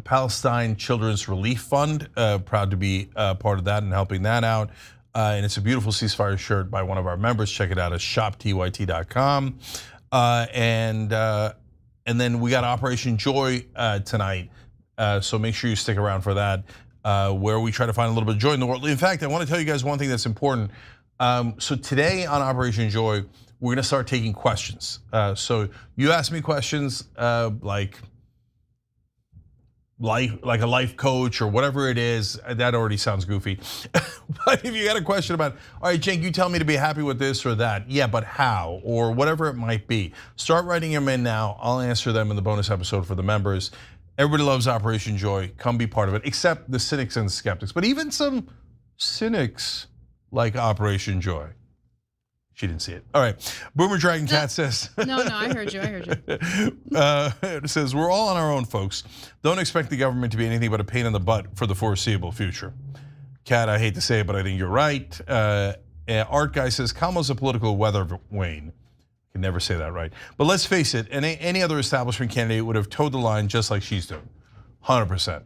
Palestine Children's Relief Fund. Proud to be part of that and helping that out. And it's a beautiful ceasefire shirt by one of our members. Check it out at shoptyt.com. And then we got Operation Joy tonight. So make sure you stick around for that, where we try to find a little bit of joy in the world. In fact, I want to tell you guys one thing that's important. So today on Operation Joy, we're gonna start taking questions. So you ask me questions like a life coach or whatever it is. That already sounds goofy. But if you got a question about, all right, Cenk, you tell me to be happy with this or that. Yeah, but how? Or whatever it might be. Start writing them in now. I'll answer them in the bonus episode for the members. Everybody loves Operation Joy. Come be part of it, except the cynics and the skeptics. But even some cynics like Operation Joy. She didn't see it. All right, Boomer Dragon Cat says. No, I heard you. It says, we're all on our own, folks. Don't expect the government to be anything but a pain in the butt for the foreseeable future. Cat, I hate to say it, but I think you're right. Art Guy says, Kamala's a political weather vane. Can never say that right. But let's face it, any other establishment candidate would have towed the line just like she's doing, 100%.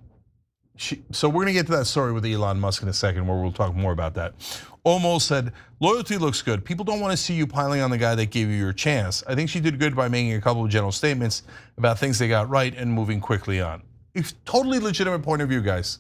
So we're gonna get to that story with Elon Musk in a second where we'll talk more about that. Omo said, loyalty looks good. People don't wanna see you piling on the guy that gave you your chance. I think she did good by making a couple of general statements about things they got right and moving quickly on. It's totally legitimate point of view, guys.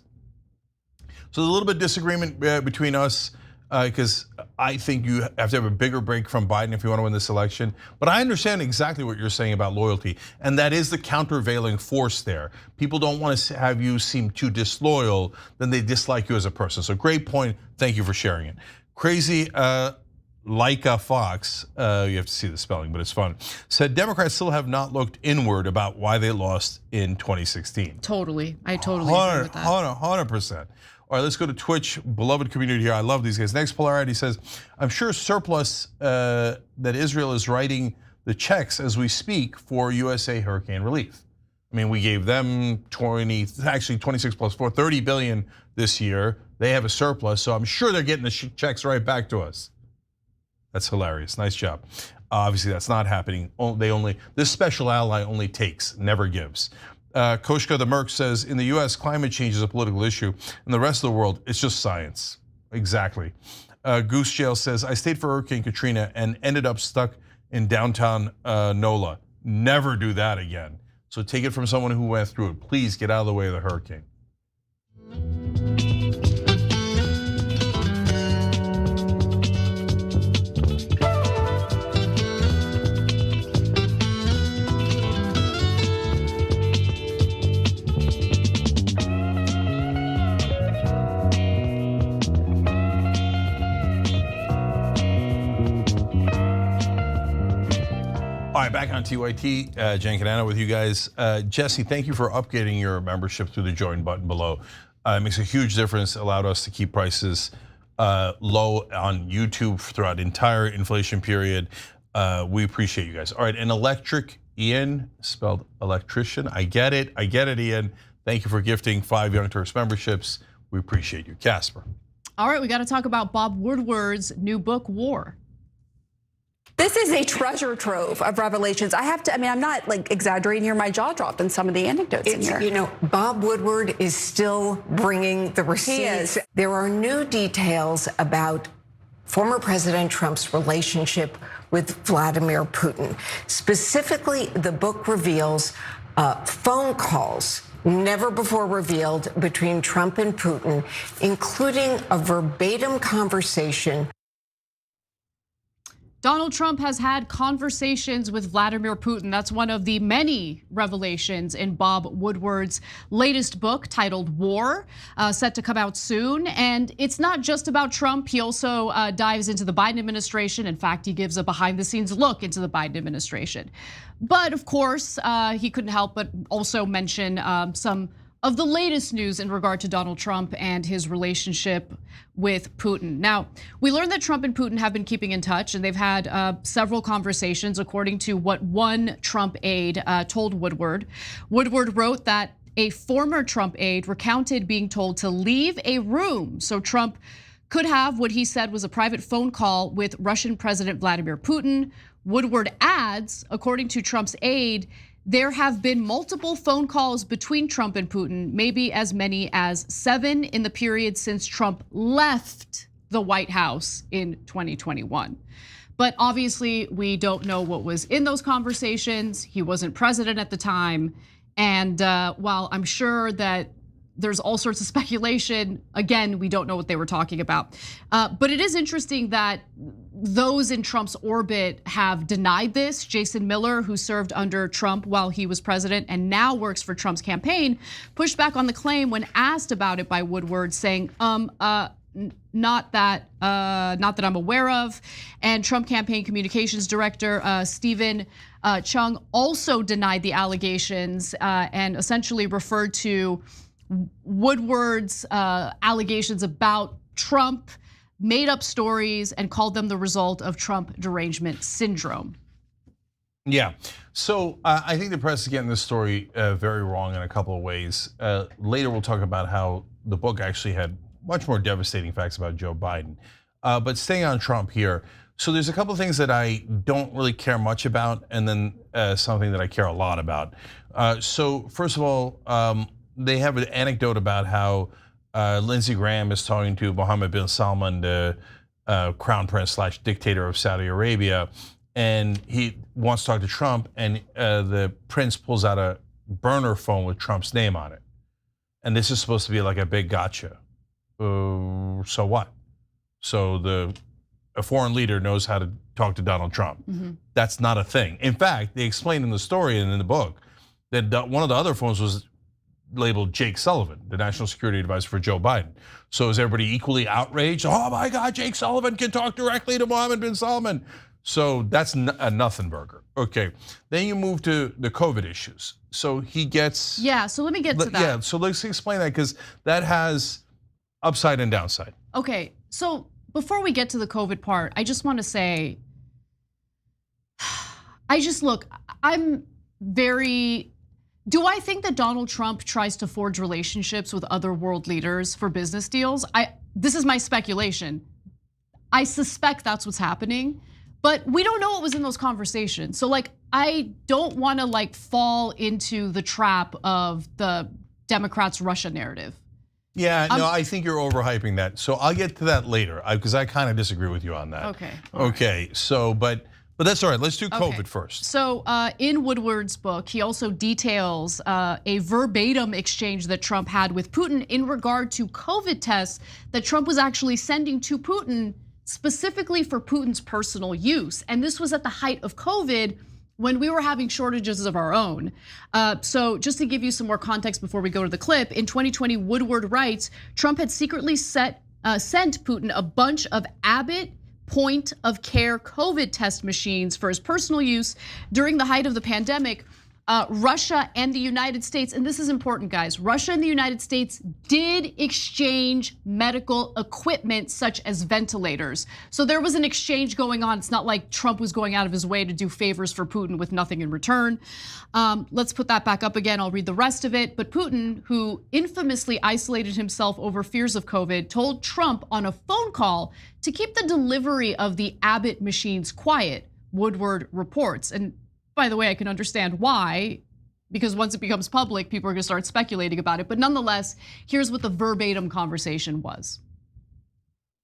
So there's a little bit of disagreement between us because I think you have to have a bigger break from Biden if you want to win this election. But I understand exactly what you're saying about loyalty, and that is the countervailing force there. People don't want to have you seem too disloyal, then they dislike you as a person. So great point, thank you for sharing it. Crazy Laika Fox, you have to see the spelling, but it's fun, said Democrats still have not looked inward about why they lost in 2016. Totally, I totally agree with that. 100%. All right, let's go to Twitch, beloved community here. I love these guys. Next polarity says, I'm sure surplus that Israel is writing the checks as we speak for USA hurricane relief. I mean, we gave them 26 plus 4, 30 billion this year. They have a surplus, so I'm sure they're getting the checks right back to us. That's hilarious, nice job. Obviously that's not happening. This special ally only takes, never gives. Koshka the Merc says, in the US, climate change is a political issue. In the rest of the world, it's just science. Exactly. Goose Jail says, I stayed for Hurricane Katrina and ended up stuck in downtown NOLA. Never do that again. So take it from someone who went through it. Please get out of the way of the hurricane. All right, back on TYT, Jen Canano with you guys. Jesse, thank you for upgrading your membership through the join button below. It makes a huge difference, allowed us to keep prices low on YouTube throughout the entire inflation period. We appreciate you guys. All right, and Electric Ian, spelled electrician. I get it, Ian. Thank you for gifting 5 Young Turks memberships. We appreciate you. Casper. All right, we got to talk about Bob Woodward's new book, War. This is a treasure trove of revelations. I'm not like exaggerating here. My jaw dropped in some of the anecdotes in here. You know, Bob Woodward is still bringing the receipts. He is. There are new details about former President Trump's relationship with Vladimir Putin. Specifically, the book reveals phone calls never before revealed between Trump and Putin, including a verbatim conversation. Donald Trump has had conversations with Vladimir Putin. That's one of the many revelations in Bob Woodward's latest book titled War, set to come out soon. And it's not just about Trump. He also dives into the Biden administration. In fact, he gives a behind the scenes look into the Biden administration. But of course, he couldn't help but also mention some of the latest news in regard to Donald Trump and his relationship with Putin. Now, we learned that Trump and Putin have been keeping in touch, and they've had several conversations, according to what one Trump aide told Woodward. Woodward wrote that a former Trump aide recounted being told to leave a room so Trump could have what he said was a private phone call with Russian President Vladimir Putin. Woodward adds, according to Trump's aide, there have been multiple phone calls between Trump and Putin, maybe as many as 7 in the period since Trump left the White House in 2021. But obviously, we don't know what was in those conversations. He wasn't president at the time. And while I'm sure that there's all sorts of speculation, again, we don't know what they were talking about. But it is interesting that those in Trump's orbit have denied this. Jason Miller, who served under Trump while he was president and now works for Trump's campaign, pushed back on the claim when asked about it by Woodward, saying, not that I'm aware of. And Trump campaign communications director Stephen Chung also denied the allegations and essentially referred to Woodward's allegations about Trump, made up stories, and called them the result of Trump derangement syndrome. Yeah, so I think the press is getting this story very wrong in a couple of ways. Later we'll talk about how the book actually had much more devastating facts about Joe Biden. But staying on Trump here, so there's a couple of things that I don't really care much about, and then something that I care a lot about. So first of all, they have an anecdote about how Lindsey Graham is talking to Mohammed bin Salman, the crown prince / dictator of Saudi Arabia, and he wants to talk to Trump, and the prince pulls out a burner phone with Trump's name on it. And this is supposed to be like a big gotcha. So what? So a foreign leader knows how to talk to Donald Trump. That's not a thing. In fact, they explained in the story and in the book that one of the other phones was labeled Jake Sullivan, the national security advisor for Joe Biden. So is everybody equally outraged? Oh my God, Jake Sullivan can talk directly to Mohammed bin Salman. So that's a nothing burger. Okay, then you move to the COVID issues. So he gets. Yeah, so let me get to that. Yeah, so let's explain that because that has upside and downside. Okay, so before we get to the COVID part, I just want to say, I'm very. Do I think that Donald Trump tries to forge relationships with other world leaders for business deals? This is my speculation. I suspect that's what's happening, but we don't know what was in those conversations. So I don't want to fall into the trap of the Democrats' Russia narrative. Yeah, no, I think you're overhyping that. So I'll get to that later because I kind of disagree with you on that. Okay. Okay, so but that's all right. Let's do COVID first. So in Woodward's book, he also details a verbatim exchange that Trump had with Putin in regard to COVID tests that Trump was actually sending to Putin specifically for Putin's personal use. And this was at the height of COVID when we were having shortages of our own. So just to give you some more context before we go to the clip, in 2020, Woodward writes, Trump had secretly sent Putin a bunch of Abbott point of care COVID test machines for his personal use during the height of the pandemic. Russia and the United States, and this is important, guys, Russia and the United States did exchange medical equipment such as ventilators. So there was an exchange going on. It's not like Trump was going out of his way to do favors for Putin with nothing in return. Let's put that back up again. I'll read the rest of it. But Putin, who infamously isolated himself over fears of COVID, told Trump on a phone call to keep the delivery of the Abbott machines quiet, Woodward reports. And by the way, I can understand why, because once it becomes public, people are gonna start speculating about it. But nonetheless, here's what the verbatim conversation was.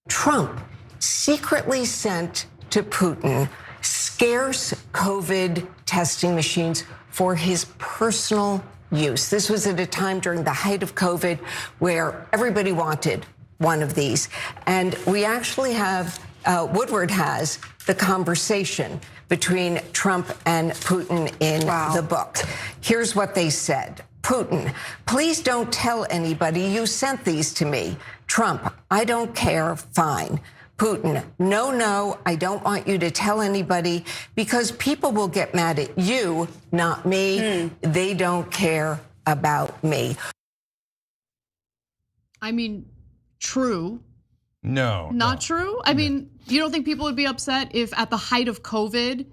Trump secretly sent to Putin scarce COVID testing machines for his personal use. This was at a time during the height of COVID where everybody wanted one of these. And we actually have, Woodward has the conversation between Trump and Putin in the book. Here's what they said. Putin, please don't tell anybody you sent these to me. Trump, I don't care, fine. Putin, no, I don't want you to tell anybody because people will get mad at you, not me. They don't care about me. I mean, true. No. Not true? I mean, you don't think people would be upset if at the height of COVID,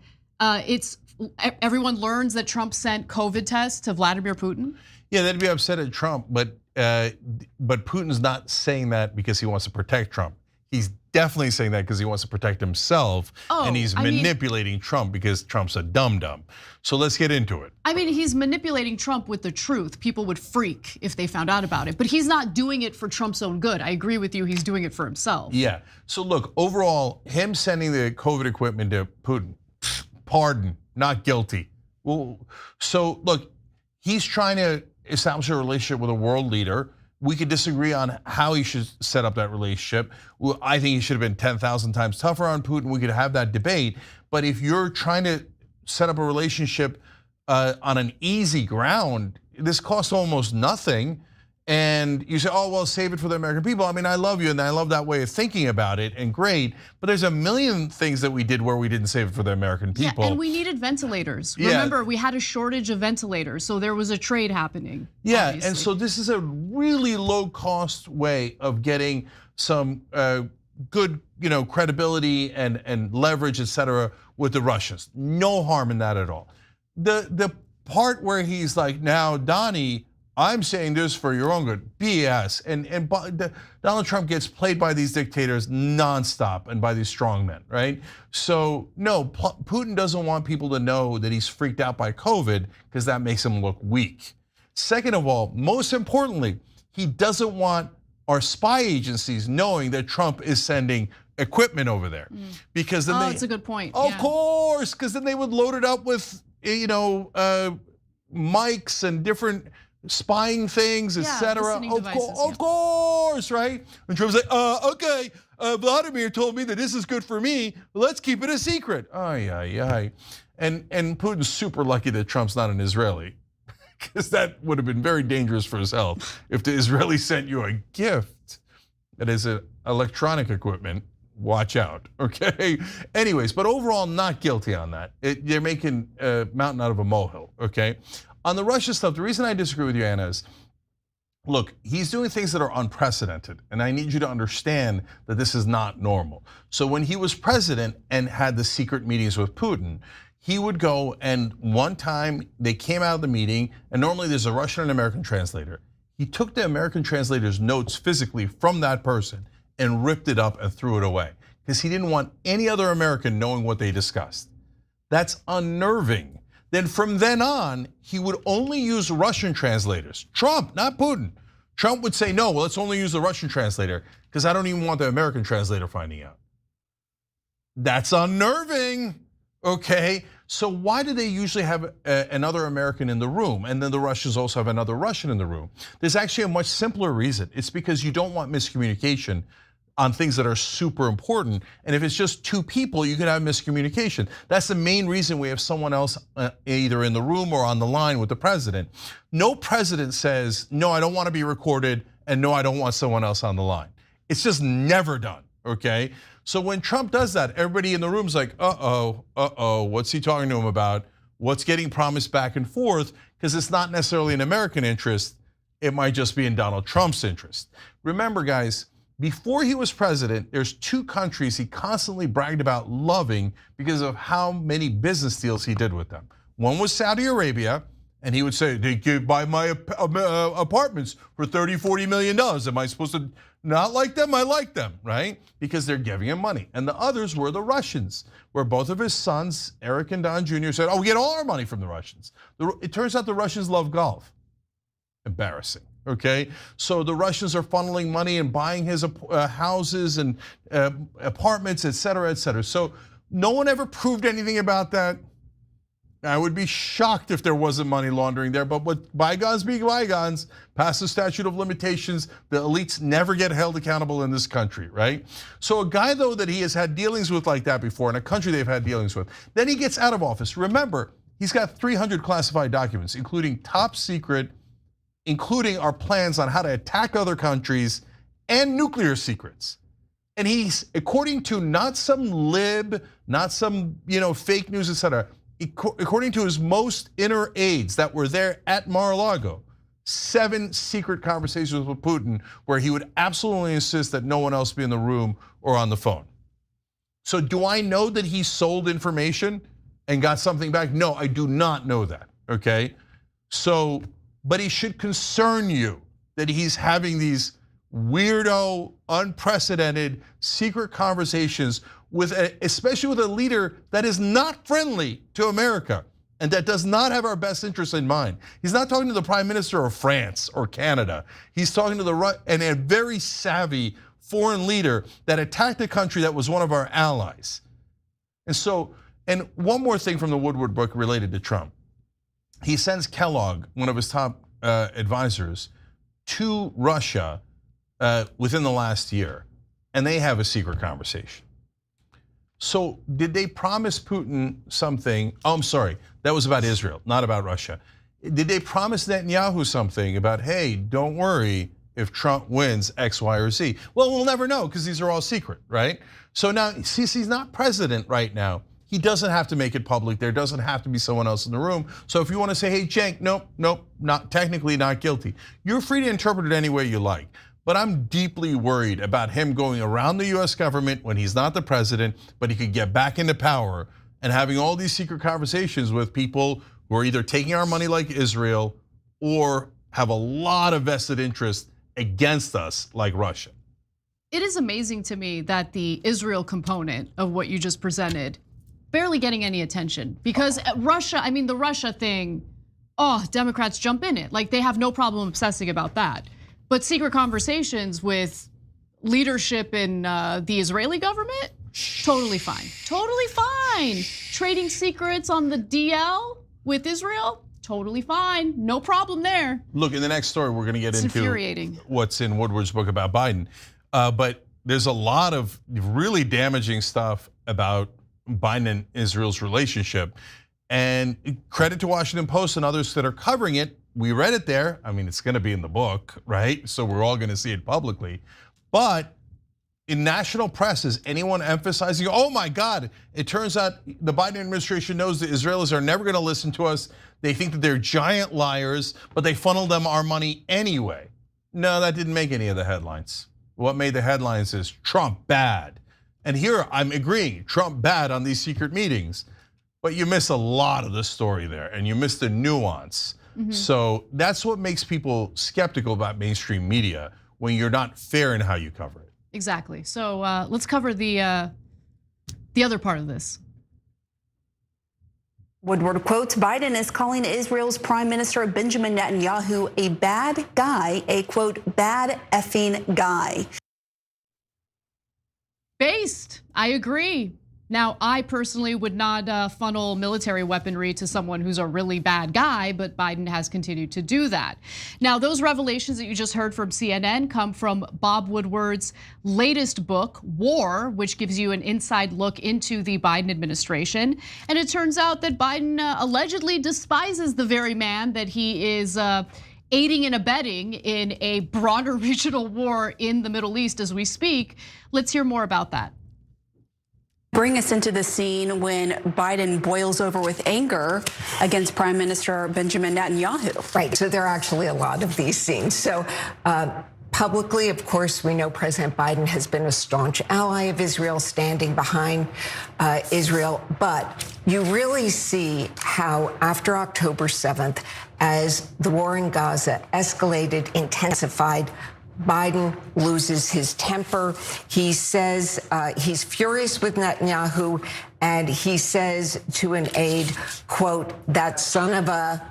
everyone learns that Trump sent COVID tests to Vladimir Putin? Yeah, they'd be upset at Trump, but Putin's not saying that because he wants to protect Trump. He's definitely saying that because he wants to protect himself, and he's manipulating Trump because Trump's a dum-dum. So let's get into it. I mean, he's manipulating Trump with the truth. People would freak if they found out about it, but he's not doing it for Trump's own good. I agree with you, he's doing it for himself. Yeah, so look, overall, him sending the COVID equipment to Putin, pardon, not guilty. Well, so look, he's trying to establish a relationship with a world leader. We could disagree on how he should set up that relationship. Well, I think he should have been 10,000 times tougher on Putin. We could have that debate. But if you're trying to set up a relationship on an easy ground, this costs almost nothing. And you say, oh, well, save it for the American people. I mean, I love you and I love that way of thinking about it and great. But there's a million things that we did where we didn't save it for the American people. Yeah, and we needed ventilators. Remember, we had a shortage of ventilators, so there was a trade happening. Yeah, obviously. and so this is a really low cost way of getting some good, credibility and leverage, et cetera, with the Russians. No harm in that at all. The part where he's like, now, Donnie, I'm saying this for your own good, BS. And Donald Trump gets played by these dictators nonstop and by these strongmen, right? So no, Putin doesn't want people to know that he's freaked out by COVID because that makes him look weak. Second of all, most importantly, he doesn't want our spy agencies knowing that Trump is sending equipment over there. Because then that's a good point. Of course, because then they would load it up with, mics and different spying things, etc. Of course, right? And Trump's like, okay, Vladimir told me that this is good for me. Let's keep it a secret. And Putin's super lucky that Trump's not an Israeli, because that would have been very dangerous for his health if the Israeli sent you a gift that is electronic equipment. Watch out, okay? Anyways, but overall, not guilty on that. They're making a mountain out of a molehill, okay? On the Russia stuff, the reason I disagree with you, Anna, is, look, he's doing things that are unprecedented, and I need you to understand that this is not normal. So when he was president and had the secret meetings with Putin, he would go, and one time they came out of the meeting, and normally there's a Russian and American translator. He took the American translator's notes physically from that person and ripped it up and threw it away because he didn't want any other American knowing what they discussed. That's unnerving. Then from then on, he would only use Russian translators. Trump, not Putin. Trump would say, no, well, let's only use the Russian translator because I don't even want the American translator finding out. That's unnerving, okay? So why do they usually have another American in the room? And then the Russians also have another Russian in the room. There's actually a much simpler reason. It's because you don't want miscommunication on things that are super important. And if it's just two people, you could have miscommunication. That's the main reason we have someone else either in the room or on the line with the president. No president says, no, I don't want to be recorded, and no, I don't want someone else on the line. It's just never done, okay? So when Trump does that, everybody in the room's like, uh-oh, what's he talking to him about? What's getting promised back and forth? Because it's not necessarily an American interest, it might just be in Donald Trump's interest. Remember, guys, before he was president, there's 2 countries he constantly bragged about loving because of how many business deals he did with them. One was Saudi Arabia, and he would say, they could buy my apartments for $30, $40 million. Am I supposed to not like them? I like them, right? Because they're giving him money. And the others were the Russians, where both of his sons, Eric and Don Jr., said, we get all our money from the Russians. It turns out the Russians love golf. Embarrassing, okay? So the Russians are funneling money and buying his houses and apartments, et cetera, et cetera. So no one ever proved anything about that. I would be shocked if there wasn't money laundering there, but what bygones be bygones, past the statute of limitations, the elites never get held accountable in this country, right? So a guy, though, that he has had dealings with like that before, in a country they've had dealings with, then he gets out of office. Remember, he's got 300 classified documents, including top secret, including our plans on how to attack other countries and nuclear secrets. And he's, according to not some lib, not some fake news, et cetera, according to his most inner aides that were there at Mar-a-Lago, 7 secret conversations with Putin where he would absolutely insist that no one else be in the room or on the phone. So do I know that he sold information and got something back? No, I do not know that, okay? So, but he should concern you that he's having these weirdo, unprecedented secret conversations with, especially with a leader that is not friendly to America and that does not have our best interests in mind. He's not talking to the Prime Minister of France or Canada. He's talking to and a very savvy foreign leader that attacked a country that was one of our allies. And so, and one more thing from the Woodward book related to Trump. He sends Kellogg, one of his top advisors, to Russia within the last year, and they have a secret conversation. So did they promise Putin something? Oh, I'm sorry, that was about Israel, not about Russia. Did they promise Netanyahu something about, hey, don't worry if Trump wins X, Y, or Z? Well, we'll never know because these are all secret, right? So now, since he's not president right now, he doesn't have to make it public. There doesn't have to be someone else in the room. So if you want to say, hey, Cenk, nope, not technically not guilty. You're free to interpret it any way you like. But I'm deeply worried about him going around the US government when he's not the president, but he could get back into power and having all these secret conversations with people who are either taking our money like Israel or have a lot of vested interest against us like Russia. It is amazing to me that the Israel component of what you just presented barely getting any attention because Russia, I mean the Russia thing, Democrats jump in it. Like they have no problem obsessing about that. But secret conversations with leadership in the Israeli government, totally fine. Totally fine. Trading secrets on the DL with Israel, totally fine. No problem there. Look, in the next story, we're gonna get into what's in Woodward's book about Biden. But there's a lot of really damaging stuff about Biden and Israel's relationship. And credit to Washington Post and others that are covering it. We read it there. I mean, it's gonna be in the book, right? So we're all gonna see it publicly. But in national press, is anyone emphasizing, oh my God, it turns out the Biden administration knows the Israelis are never gonna listen to us. They think that they're giant liars, but they funnel them our money anyway. No, that didn't make any of the headlines. What made the headlines is Trump bad. And here I'm agreeing, Trump bad on these secret meetings. But you miss a lot of the story there and you miss the nuance. So that's what makes people skeptical about mainstream media when you're not fair in how you cover it. Exactly. So let's cover the other part of this. Woodward quotes Biden is calling Israel's Prime Minister Benjamin Netanyahu a bad guy, a quote, bad effing guy. Based, I agree. Now, I personally would not funnel military weaponry to someone who's a really bad guy, but Biden has continued to do that. Now, those revelations that you just heard from CNN come from Bob Woodward's latest book, War, which gives you an inside look into the Biden administration. And it turns out that Biden allegedly despises the very man that he is aiding and abetting in a broader regional war in the Middle East as we speak. Let's hear more about that. Bring us into the scene when Biden boils over with anger against Prime Minister Benjamin Netanyahu. Right, so there are actually a lot of these scenes. So publicly, of course, we know President Biden has been a staunch ally of Israel, standing behind Israel. But you really see how after October 7th, as the war in Gaza escalated, intensified, Biden loses his temper. He says he's furious with Netanyahu, and he says to an aide, quote, "That son of a,"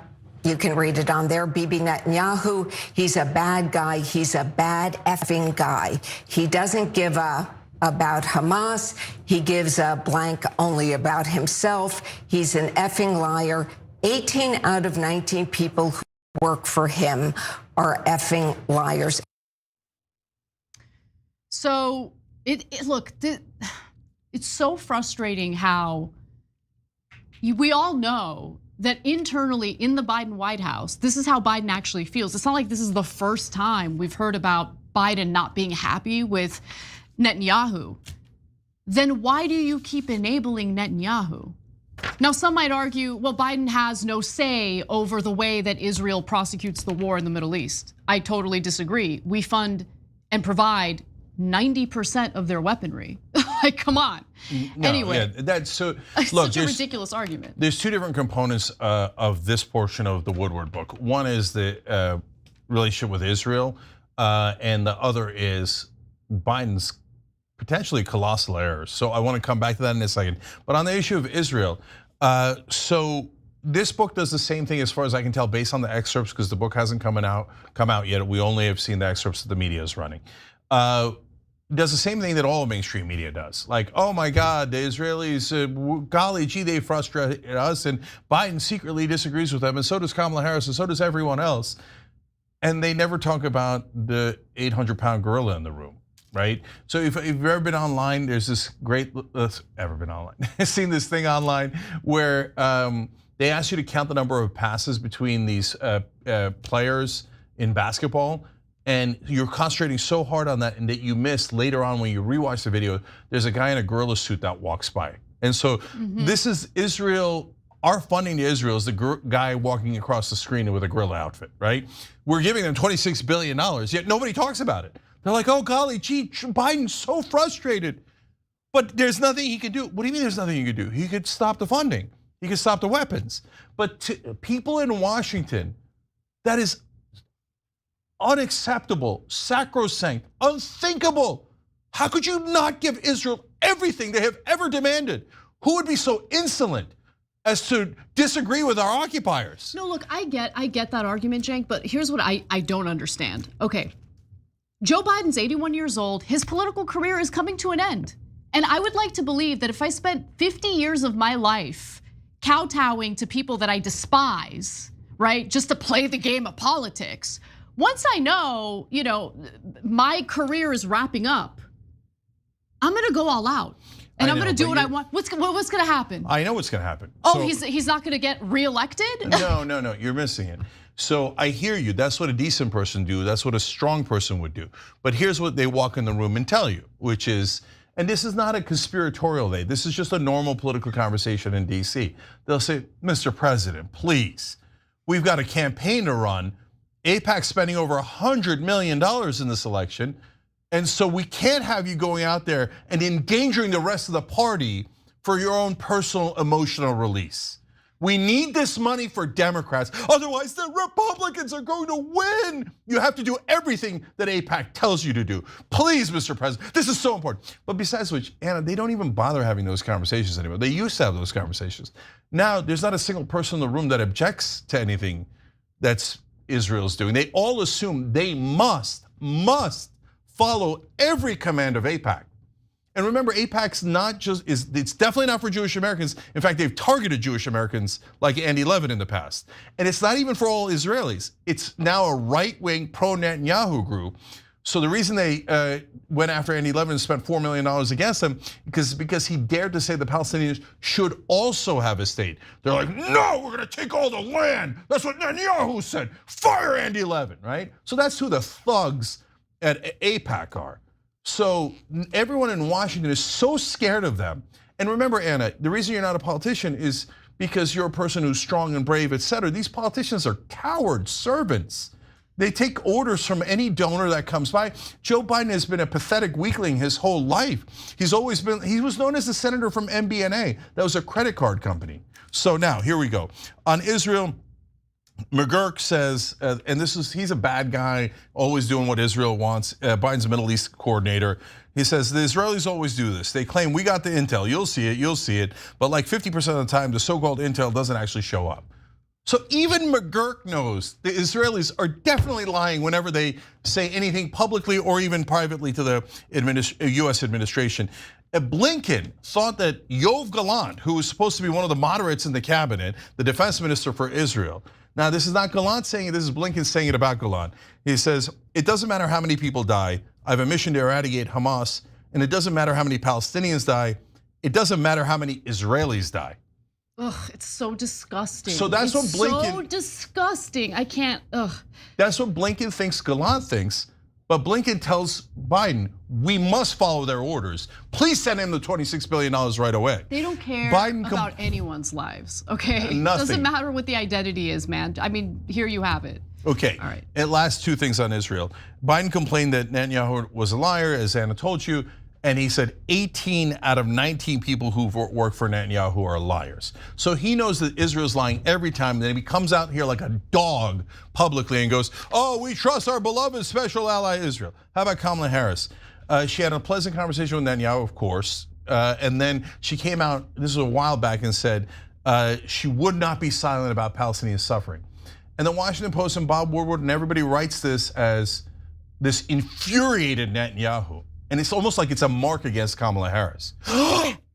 you can read it on there, Bibi Netanyahu, "he's a bad guy. He's a bad effing guy. He doesn't give a about Hamas. He gives a blank only about himself. He's an effing liar. 18 out of 19 people who work for him are effing liars." So look, it's so frustrating how we all know that internally in the Biden White House, this is how Biden actually feels. It's not like this is the first time we've heard about Biden not being happy with Netanyahu. Then why do you keep enabling Netanyahu? Now, some might argue, well, Biden has no say over the way that Israel prosecutes the war in the Middle East. I totally disagree. We fund and provide 90% of their weaponry. Like, come on. No, anyway, yeah, that's so. It's Look, such a ridiculous argument. There's two different components of this portion of the Woodward book. One is the relationship with Israel, and the other is Biden's potentially colossal errors. So I want to come back to that in a second. But on the issue of Israel, so this book does the same thing as far as I can tell, based on the excerpts, because the book hasn't come out yet. We only have seen the excerpts that the media is running. Does the same thing that all mainstream media does. Like, oh my God, the Israelis, golly gee, they frustrate us, and Biden secretly disagrees with them, and so does Kamala Harris, and so does everyone else. And they never talk about the 800-pound gorilla in the room, right? So if you've ever been online, there's this great, ever been online? I've seen this thing online where they ask you to count the number of passes between these players in basketball, and you're concentrating so hard on that, and that you miss later on when you rewatch the video, there's a guy in a gorilla suit that walks by. And so this is Israel, our funding to Israel is the guy walking across the screen with a gorilla outfit, right? We're giving them $26 billion, yet nobody talks about it. They're like, oh golly, gee, Biden's so frustrated. But there's nothing he can do. What do you mean there's nothing he could do? He could stop the funding. He could stop the weapons. But to people in Washington, that is unacceptable, sacrosanct, unthinkable. How could you not give Israel everything they have ever demanded? Who would be so insolent as to disagree with our occupiers? No, look, I get that argument, Cenk, but here's what I don't understand. Okay, Joe Biden's 81 years old, his political career is coming to an end. And I would like to believe that if I spent 50 years of my life kowtowing to people that I despise, right, just to play the game of politics, once I know, my career is wrapping up, I'm gonna go all out. And I'm gonna do what I want. What's gonna happen? I know what's gonna happen. Oh, he's not gonna get reelected? No, you're missing it. So I hear you, that's what a decent person do, that's what a strong person would do. But here's what they walk in the room and tell you, which is, and this is not a conspiratorial day, this is just a normal political conversation in DC. They'll say, Mr. President, please, we've got a campaign to run. AIPAC's spending over $100 million in this election. And so we can't have you going out there and endangering the rest of the party for your own personal emotional release. We need this money for Democrats, otherwise the Republicans are going to win. You have to do everything that AIPAC tells you to do. Please, Mr. President, this is so important. But besides which, Anna, they don't even bother having those conversations anymore. They used to have those conversations. Now, there's not a single person in the room that objects to anything that's Israel's doing. They all assume they must follow every command of AIPAC. And remember, AIPAC's not just, it's definitely not for Jewish Americans. In fact, they've targeted Jewish Americans like Andy Levin in the past. And it's not even for all Israelis. It's now a right-wing pro-Netanyahu group So the reason they went after Andy Levin and spent $4 million against him because he dared to say the Palestinians should also have a state. They're like, no, we're gonna take all the land. That's what Netanyahu said. Fire Andy Levin, right? So that's who the thugs at AIPAC are. So everyone in Washington is so scared of them. And remember, Anna, the reason you're not a politician is because you're a person who's strong and brave, et cetera. These politicians are coward servants. They take orders from any donor that comes by. Joe Biden has been a pathetic weakling his whole life. He was known as the senator from MBNA. That was a credit card company. So now, here we go. On Israel, McGurk says, and he's a bad guy, always doing what Israel wants. Biden's a Middle East coordinator. He says, the Israelis always do this. They claim we got the intel, you'll see it. But like 50% of the time, the so-called intel doesn't actually show up. So even McGurk knows the Israelis are definitely lying whenever they say anything publicly or even privately to the US administration. Blinken thought that Yoav Gallant, who was supposed to be one of the moderates in the cabinet, the defense minister for Israel. Now, this is not Gallant saying it, this is Blinken saying it about Gallant. He says, it doesn't matter how many people die. I have a mission to eradicate Hamas, and it doesn't matter how many Palestinians die. It doesn't matter how many Israelis die. Ugh, it's so disgusting. So that's what Blinken. So disgusting. I can't. Ugh. That's what Blinken thinks Gallant thinks. But Blinken tells Biden, we must follow their orders. Please send him the $26 billion right away. They don't care about anyone's lives, okay? Nothing. Doesn't matter what the identity is, man. I mean, here you have it. Okay, all right. And last two things on Israel. Biden complained that Netanyahu was a liar, as Anna told you. And he said 18 out of 19 people who work for Netanyahu are liars. So he knows that Israel's lying every time. And then he comes out here like a dog publicly and goes, oh, we trust our beloved special ally Israel. How about Kamala Harris? She had a pleasant conversation with Netanyahu, of course. And then she came out, this was a while back, and said she would not be silent about Palestinian suffering. And the Washington Post and Bob Woodward and everybody writes this as this infuriated Netanyahu. And it's almost like it's a mark against Kamala Harris.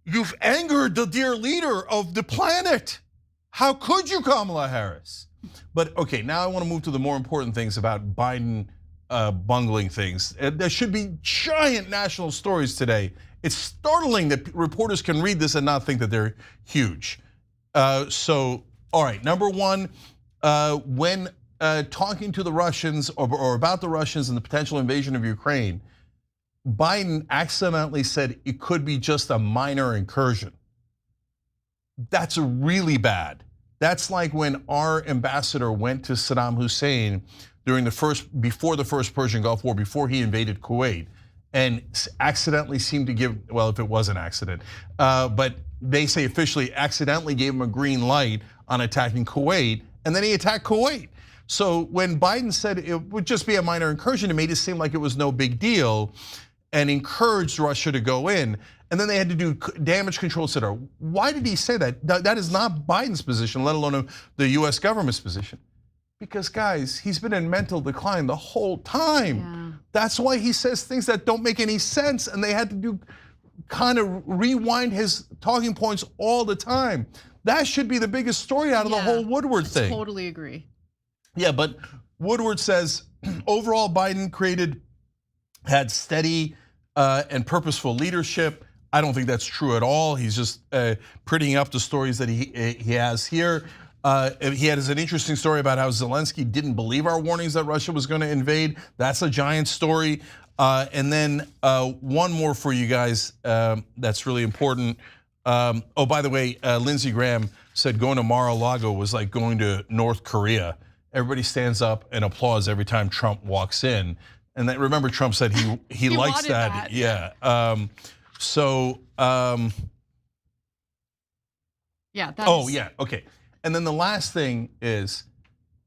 You've angered the dear leader of the planet. How could you, Kamala Harris? But okay, now I want to move to the more important things about Biden bungling things. There should be giant national stories today. It's startling that reporters can read this and not think that they're huge. So, all right, number one, when talking to the Russians or about the Russians and the potential invasion of Ukraine, Biden accidentally said it could be just a minor incursion. That's really bad. That's like when our ambassador went to Saddam Hussein before the first Persian Gulf War, before he invaded Kuwait, and accidentally seemed to give, well, if it was an accident, but they say officially accidentally gave him a green light on attacking Kuwait, and then he attacked Kuwait. So when Biden said it would just be a minor incursion, it made it seem like it was no big deal, and encouraged Russia to go in. And then they had to do damage control, et cetera. Why did he say that? That is not Biden's position, let alone the US government's position. Because guys, he's been in mental decline the whole time. Yeah. That's why he says things that don't make any sense, and they had to do kind of rewind his talking points all the time. That should be the biggest story out of the whole Woodward thing. I totally agree. Yeah, but Woodward says overall Biden had steady and purposeful leadership. I don't think that's true at all. He's just prettying up the stories that he has here. He has an interesting story about how Zelensky didn't believe our warnings that Russia was going to invade. That's a giant story. And then one more for you guys that's really important. Oh, by the way, Lindsey Graham said going to Mar-a-Lago was like going to North Korea. Everybody stands up and applauds every time Trump walks in. And then remember, Trump said he likes that. Yeah. Yeah. Yeah. Okay. And then the last thing is,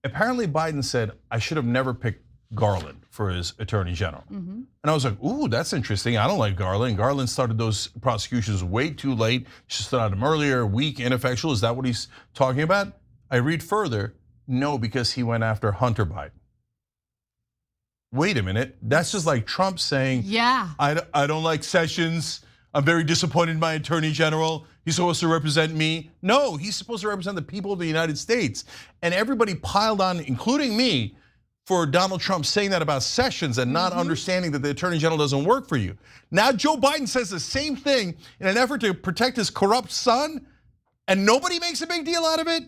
apparently Biden said, I should have never picked Garland for his attorney general. And I was like, ooh, that's interesting. I don't like Garland. Garland started those prosecutions way too late. Should start him earlier, weak, ineffectual. Is that what he's talking about? I read further. No, because he went after Hunter Biden. Wait a minute. That's just like Trump saying, yeah, I don't like Sessions. I'm very disappointed in my attorney general. He's supposed to represent me. No, he's supposed to represent the people of the United States. And everybody piled on, including me, for Donald Trump saying that about Sessions and not understanding that the Attorney General doesn't work for you. Now Joe Biden says the same thing in an effort to protect his corrupt son, and nobody makes a big deal out of it?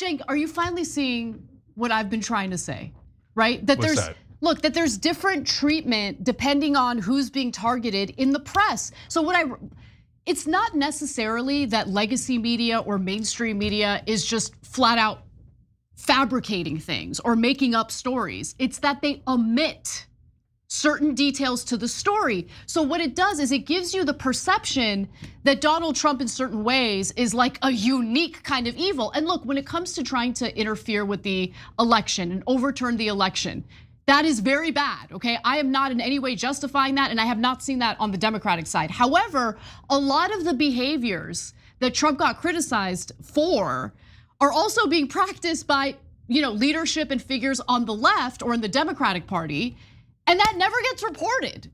Cenk, are you finally seeing what I've been trying to say, right? That What's there's that? Look, that there's different treatment depending on who's being targeted in the press. So it's not necessarily that legacy media or mainstream media is just flat out fabricating things or making up stories. It's that they omit certain details to the story. So what it does is it gives you the perception that Donald Trump in certain ways is like a unique kind of evil. And look, when it comes to trying to interfere with the election and overturn the election, that is very bad, okay? I am not in any way justifying that, and I have not seen that on the Democratic side. However, a lot of the behaviors that Trump got criticized for are also being practiced by, leadership and figures on the left or in the Democratic Party, and that never gets reported.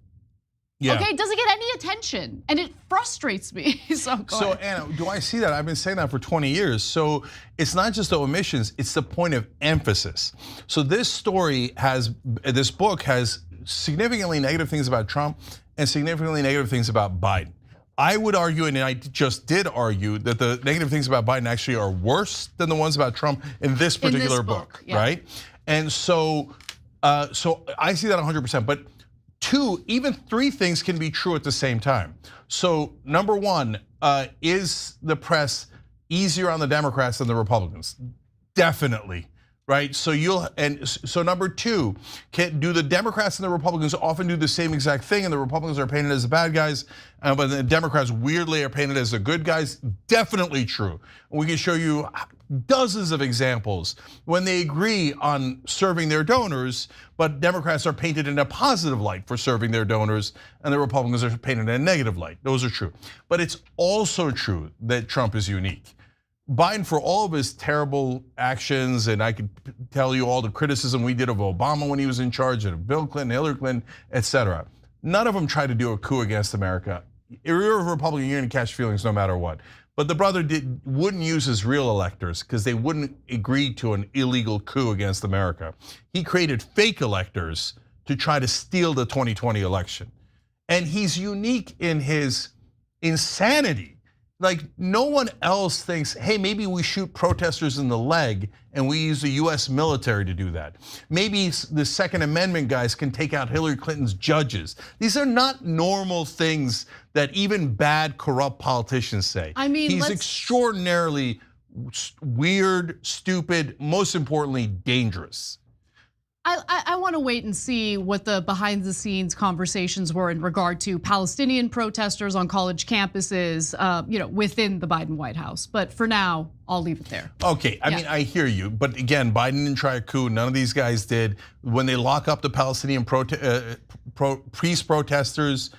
Yeah. Okay, it doesn't get any attention, and it frustrates me. So Anna, do I see that? I've been saying that for 20 years. So it's not just the omissions, it's the point of emphasis. So this book has significantly negative things about Trump and significantly negative things about Biden. I would argue, and I just did argue, that the negative things about Biden actually are worse than the ones about Trump in this particular book, yeah. right? And so I see that 100%, but 2, even 3 things can be true at the same time. So number 1, is the press easier on the Democrats than the Republicans? Definitely, right? So number 2, do the Democrats and the Republicans often do the same exact thing, and the Republicans are painted as the bad guys, but the Democrats weirdly are painted as the good guys? Definitely true. We can show you dozens of examples when they agree on serving their donors, but Democrats are painted in a positive light for serving their donors, and the Republicans are painted in a negative light. Those are true. But it's also true that Trump is unique. Biden, for all of his terrible actions, and I could tell you all the criticism we did of Obama when he was in charge, and of Bill Clinton, Hillary Clinton, etc. None of them tried to do a coup against America. If you're a Republican, you're gonna catch feelings no matter what. But the brother wouldn't use his real electors because they wouldn't agree to an illegal coup against America. He created fake electors to try to steal the 2020 election. And he's unique in his insanity. Like, no one else thinks, hey, maybe we shoot protesters in the leg and we use the US military to do that. Maybe the Second Amendment guys can take out Hillary Clinton's judges. These are not normal things that even bad, corrupt politicians say. I mean, he's extraordinarily weird, stupid, most importantly, dangerous. I want to wait and see what the behind the scenes conversations were in regard to Palestinian protesters on college campuses, within the Biden White House. But for now, I'll leave it there. Okay, I mean, I hear you, but again, Biden didn't try a coup. None of these guys did. When they lock up the Palestinian peace protesters,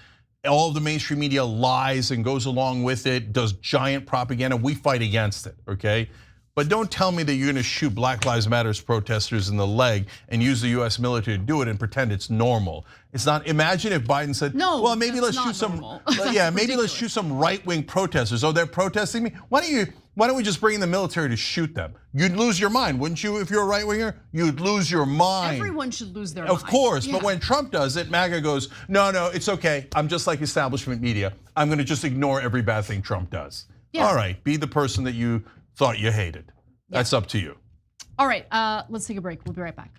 all of the mainstream media lies and goes along with it, does giant propaganda. We fight against it, okay? But don't tell me that you're gonna shoot Black Lives Matter protesters in the leg and use the US military to do it and pretend it's normal. It's not. Imagine if Biden said, no, well, maybe let's shoot some, maybe let's shoot some right-wing protesters. Oh, they're protesting me? Why don't we just bring in the military to shoot them? You'd lose your mind, wouldn't you, if you're a right-winger? You'd lose your mind. Everyone should lose their mind. Of course, but when Trump does it, MAGA goes, no, it's okay. I'm just like establishment media. I'm gonna just ignore every bad thing Trump does. All right, be the person that you thought you hated. That's up to you. All right, let's take a break. We'll be right back.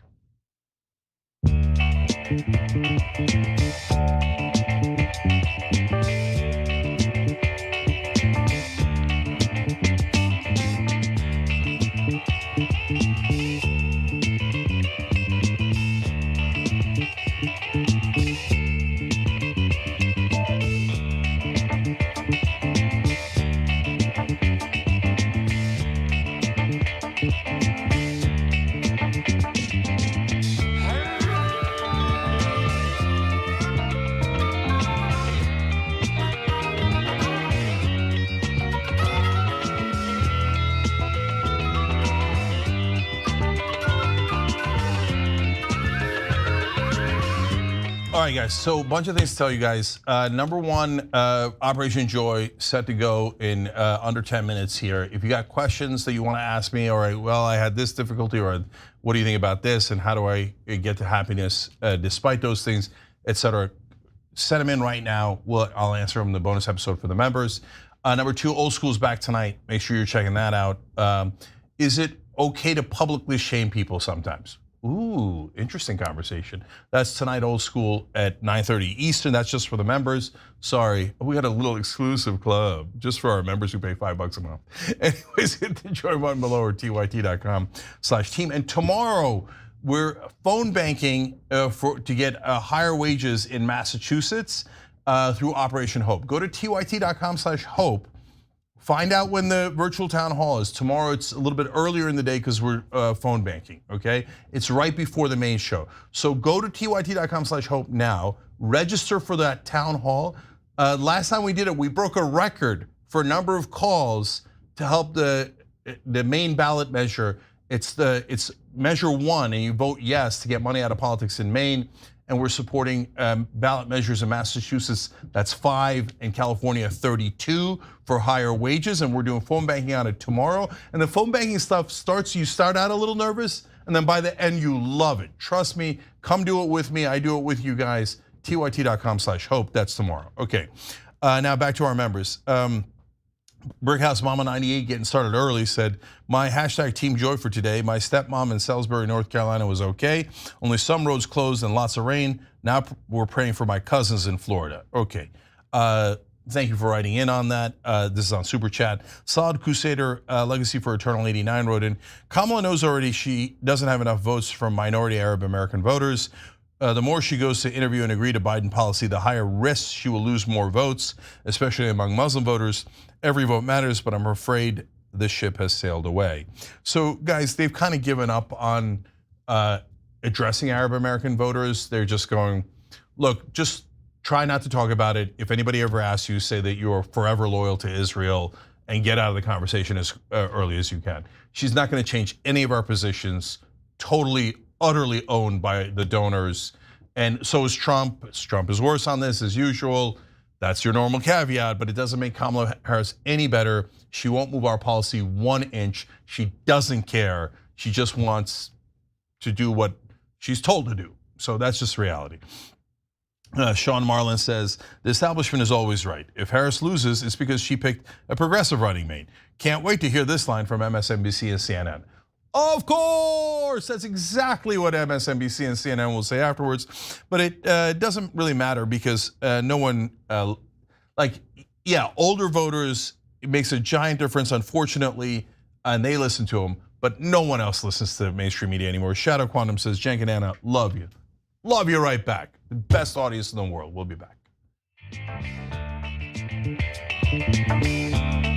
right, guys, so a bunch of things to tell you guys. Number one, Operation Joy set to go in under 10 minutes here. If you got questions that you want to ask me, all right, well, I had this difficulty, or what do you think about this, and how do I get to happiness despite those things, etc., send them in right now. I'll answer them in the bonus episode for the members. Number two, Old School's back tonight. Make sure you're checking that out. Is it okay to publicly shame people sometimes? Ooh, interesting conversation. That's tonight, Old School at 9:30 Eastern. That's just for the members. Sorry, we got a little exclusive club just for our members who pay $5 a month. Anyways, hit the join button below or tyt.com/team. And tomorrow we're phone banking to get higher wages in Massachusetts through Operation Hope. Go to tyt.com/hope. Find out when the virtual town hall is. Tomorrow it's a little bit earlier in the day because we're phone banking, okay? It's right before the main show. So go to tyt.com/hope now, register for that town hall. Last time we did it, we broke a record for a number of calls to help the main ballot measure. It's measure 1, and you vote yes to get money out of politics in Maine. And we're supporting ballot measures in Massachusetts, that's 5, and California 32 for higher wages, and we're doing phone banking on it tomorrow. And the phone banking stuff you start out a little nervous, and then by the end you love it. Trust me, come do it with me, I do it with you guys, tyt.com/hope, that's tomorrow. Okay, now back to our members. Brickhouse Mama 98 getting started early said, my hashtag Team Joy for today. My stepmom in Salisbury, North Carolina was okay. Only some roads closed and lots of rain. Now we're praying for my cousins in Florida. Okay, thank you for writing in on that. This is on Super Chat. Solid Crusader Legacy for Eternal 89 wrote in, Kamala knows already she doesn't have enough votes from minority Arab American voters. The more she goes to interview and agree to Biden policy, the higher risk she will lose more votes, especially among Muslim voters. Every vote matters, but I'm afraid this ship has sailed away. So guys, they've kind of given up on addressing Arab American voters. They're just going, look, just try not to talk about it. If anybody ever asks you, say that you're forever loyal to Israel and get out of the conversation as early as you can. She's not going to change any of our positions, totally, utterly owned by the donors. And so is Trump. Trump is worse on this as usual. That's your normal caveat, but it doesn't make Kamala Harris any better. She won't move our policy 1 inch. She doesn't care. She just wants to do what she's told to do. So that's just reality. Sean Marlin says, the establishment is always right. If Harris loses, it's because she picked a progressive running mate. Can't wait to hear this line from MSNBC and CNN. Of course, that's exactly what MSNBC and CNN will say afterwards, but it doesn't really matter because no one, older voters, it makes a giant difference, unfortunately, and they listen to them, but no one else listens to mainstream media anymore. Shadow Quantum says, Cenk and Anna, love you. Love you right back. The best audience in the world. We'll be back.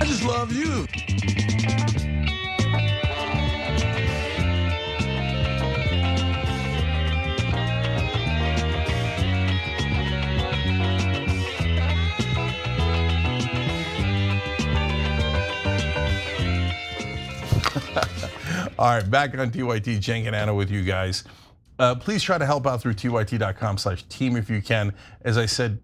I just love you. All right, back on TYT, Cenk and Anna with you guys. Please try to help out through tyt.com/team if you can. As I said,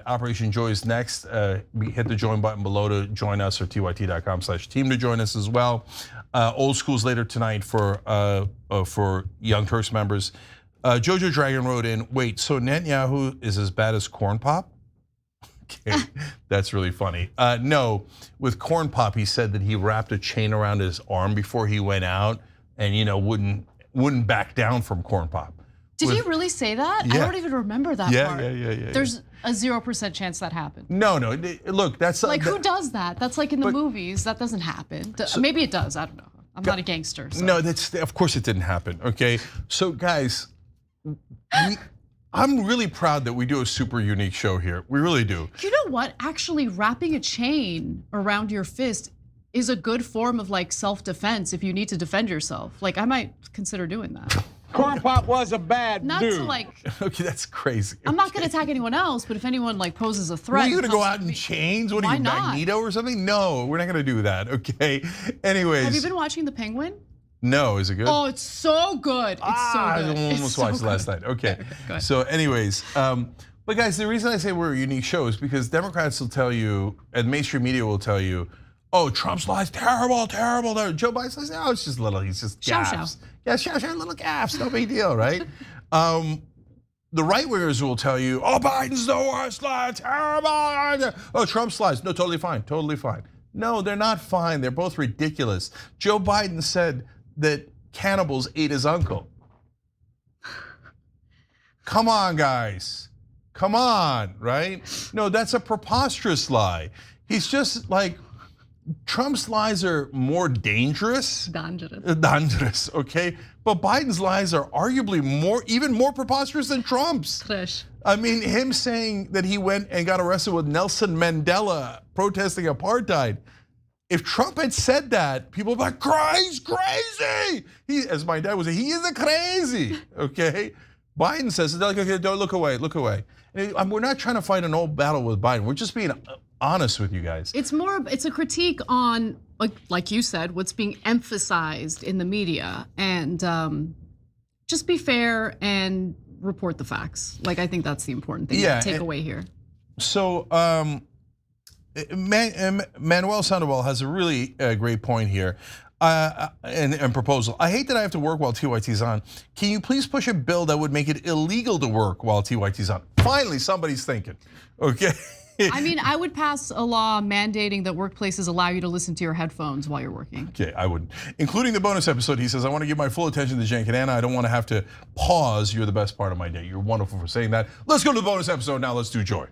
Operation Joy is next. Hit the join button below to join us, or tyt.com/team to join us as well. Old School's later tonight for Young Turks members. Jojo Dragon wrote in, wait, so Netanyahu is as bad as Corn Pop? Okay, that's really funny. No, with Corn Pop, he said that he wrapped a chain around his arm before he went out, and wouldn't back down from Corn Pop. Did he really say that? Yeah. I don't even remember that part. Yeah. There's a 0% chance that happened. No, look, that's like who does that? That's like in the movies. That doesn't happen. Maybe it does. I don't know. I'm not a gangster. So. No, of course it didn't happen. Okay, so guys, I'm really proud that we do a super unique show here. We really do. You know what? Actually, wrapping a chain around your fist is a good form of like self-defense if you need to defend yourself. Like I might consider doing that. Corn Pop was a bad dude. Not to like. Okay, that's crazy. I'm not going to attack anyone else, but if anyone like poses a threat, are you going to go out in chains? What are you, Magneto or something? No, we're not going to do that. Okay. Anyways. Have you been watching The Penguin? No, is it good? Oh, it's so good. It's so good. I almost watched it last night. Okay. So anyways, but guys, the reason I say we're a unique show is because Democrats will tell you, and mainstream media will tell you, oh, Trump's lies, terrible, terrible. Joe Biden says, no, it's just little, he's just gaffes. Yeah, little gaffes, no big deal, right? The right-wingers will tell you, oh, Biden's the worst lie, terrible. Oh, Trump's lies, no, totally fine, totally fine. No, they're not fine, they're both ridiculous. Joe Biden said that cannibals ate his uncle. Come on, guys. Come on, right? No, that's a preposterous lie. He's just like, Trump's lies are more dangerous. Dangerous, okay? But Biden's lies are arguably even more preposterous than Trump's. I mean, him saying that he went and got arrested with Nelson Mandela protesting apartheid. If Trump had said that, people would be like, crazy. As my dad would say, he is a crazy, okay? Biden says, like, okay, don't look away, look away. And we're not trying to fight an old battle with Biden. We're just being honest with you guys. It's a critique on, like you said, what's being emphasized in the media, and just be fair and report the facts. Like, I think that's the important thing to take away here. So Manuel Sandoval has a really great point here. And proposal. I hate that I have to work while TYT's on. Can you please push a bill that would make it illegal to work while TYT's on? Finally, somebody's thinking, okay? I mean, I would pass a law mandating that workplaces allow you to listen to your headphones while you're working. Okay, I wouldn't. Including the bonus episode, he says, I want to give my full attention to Jen and Anna. I don't want to have to pause. You're the best part of my day. You're wonderful for saying that. Let's go to the bonus episode now. Let's do Joy.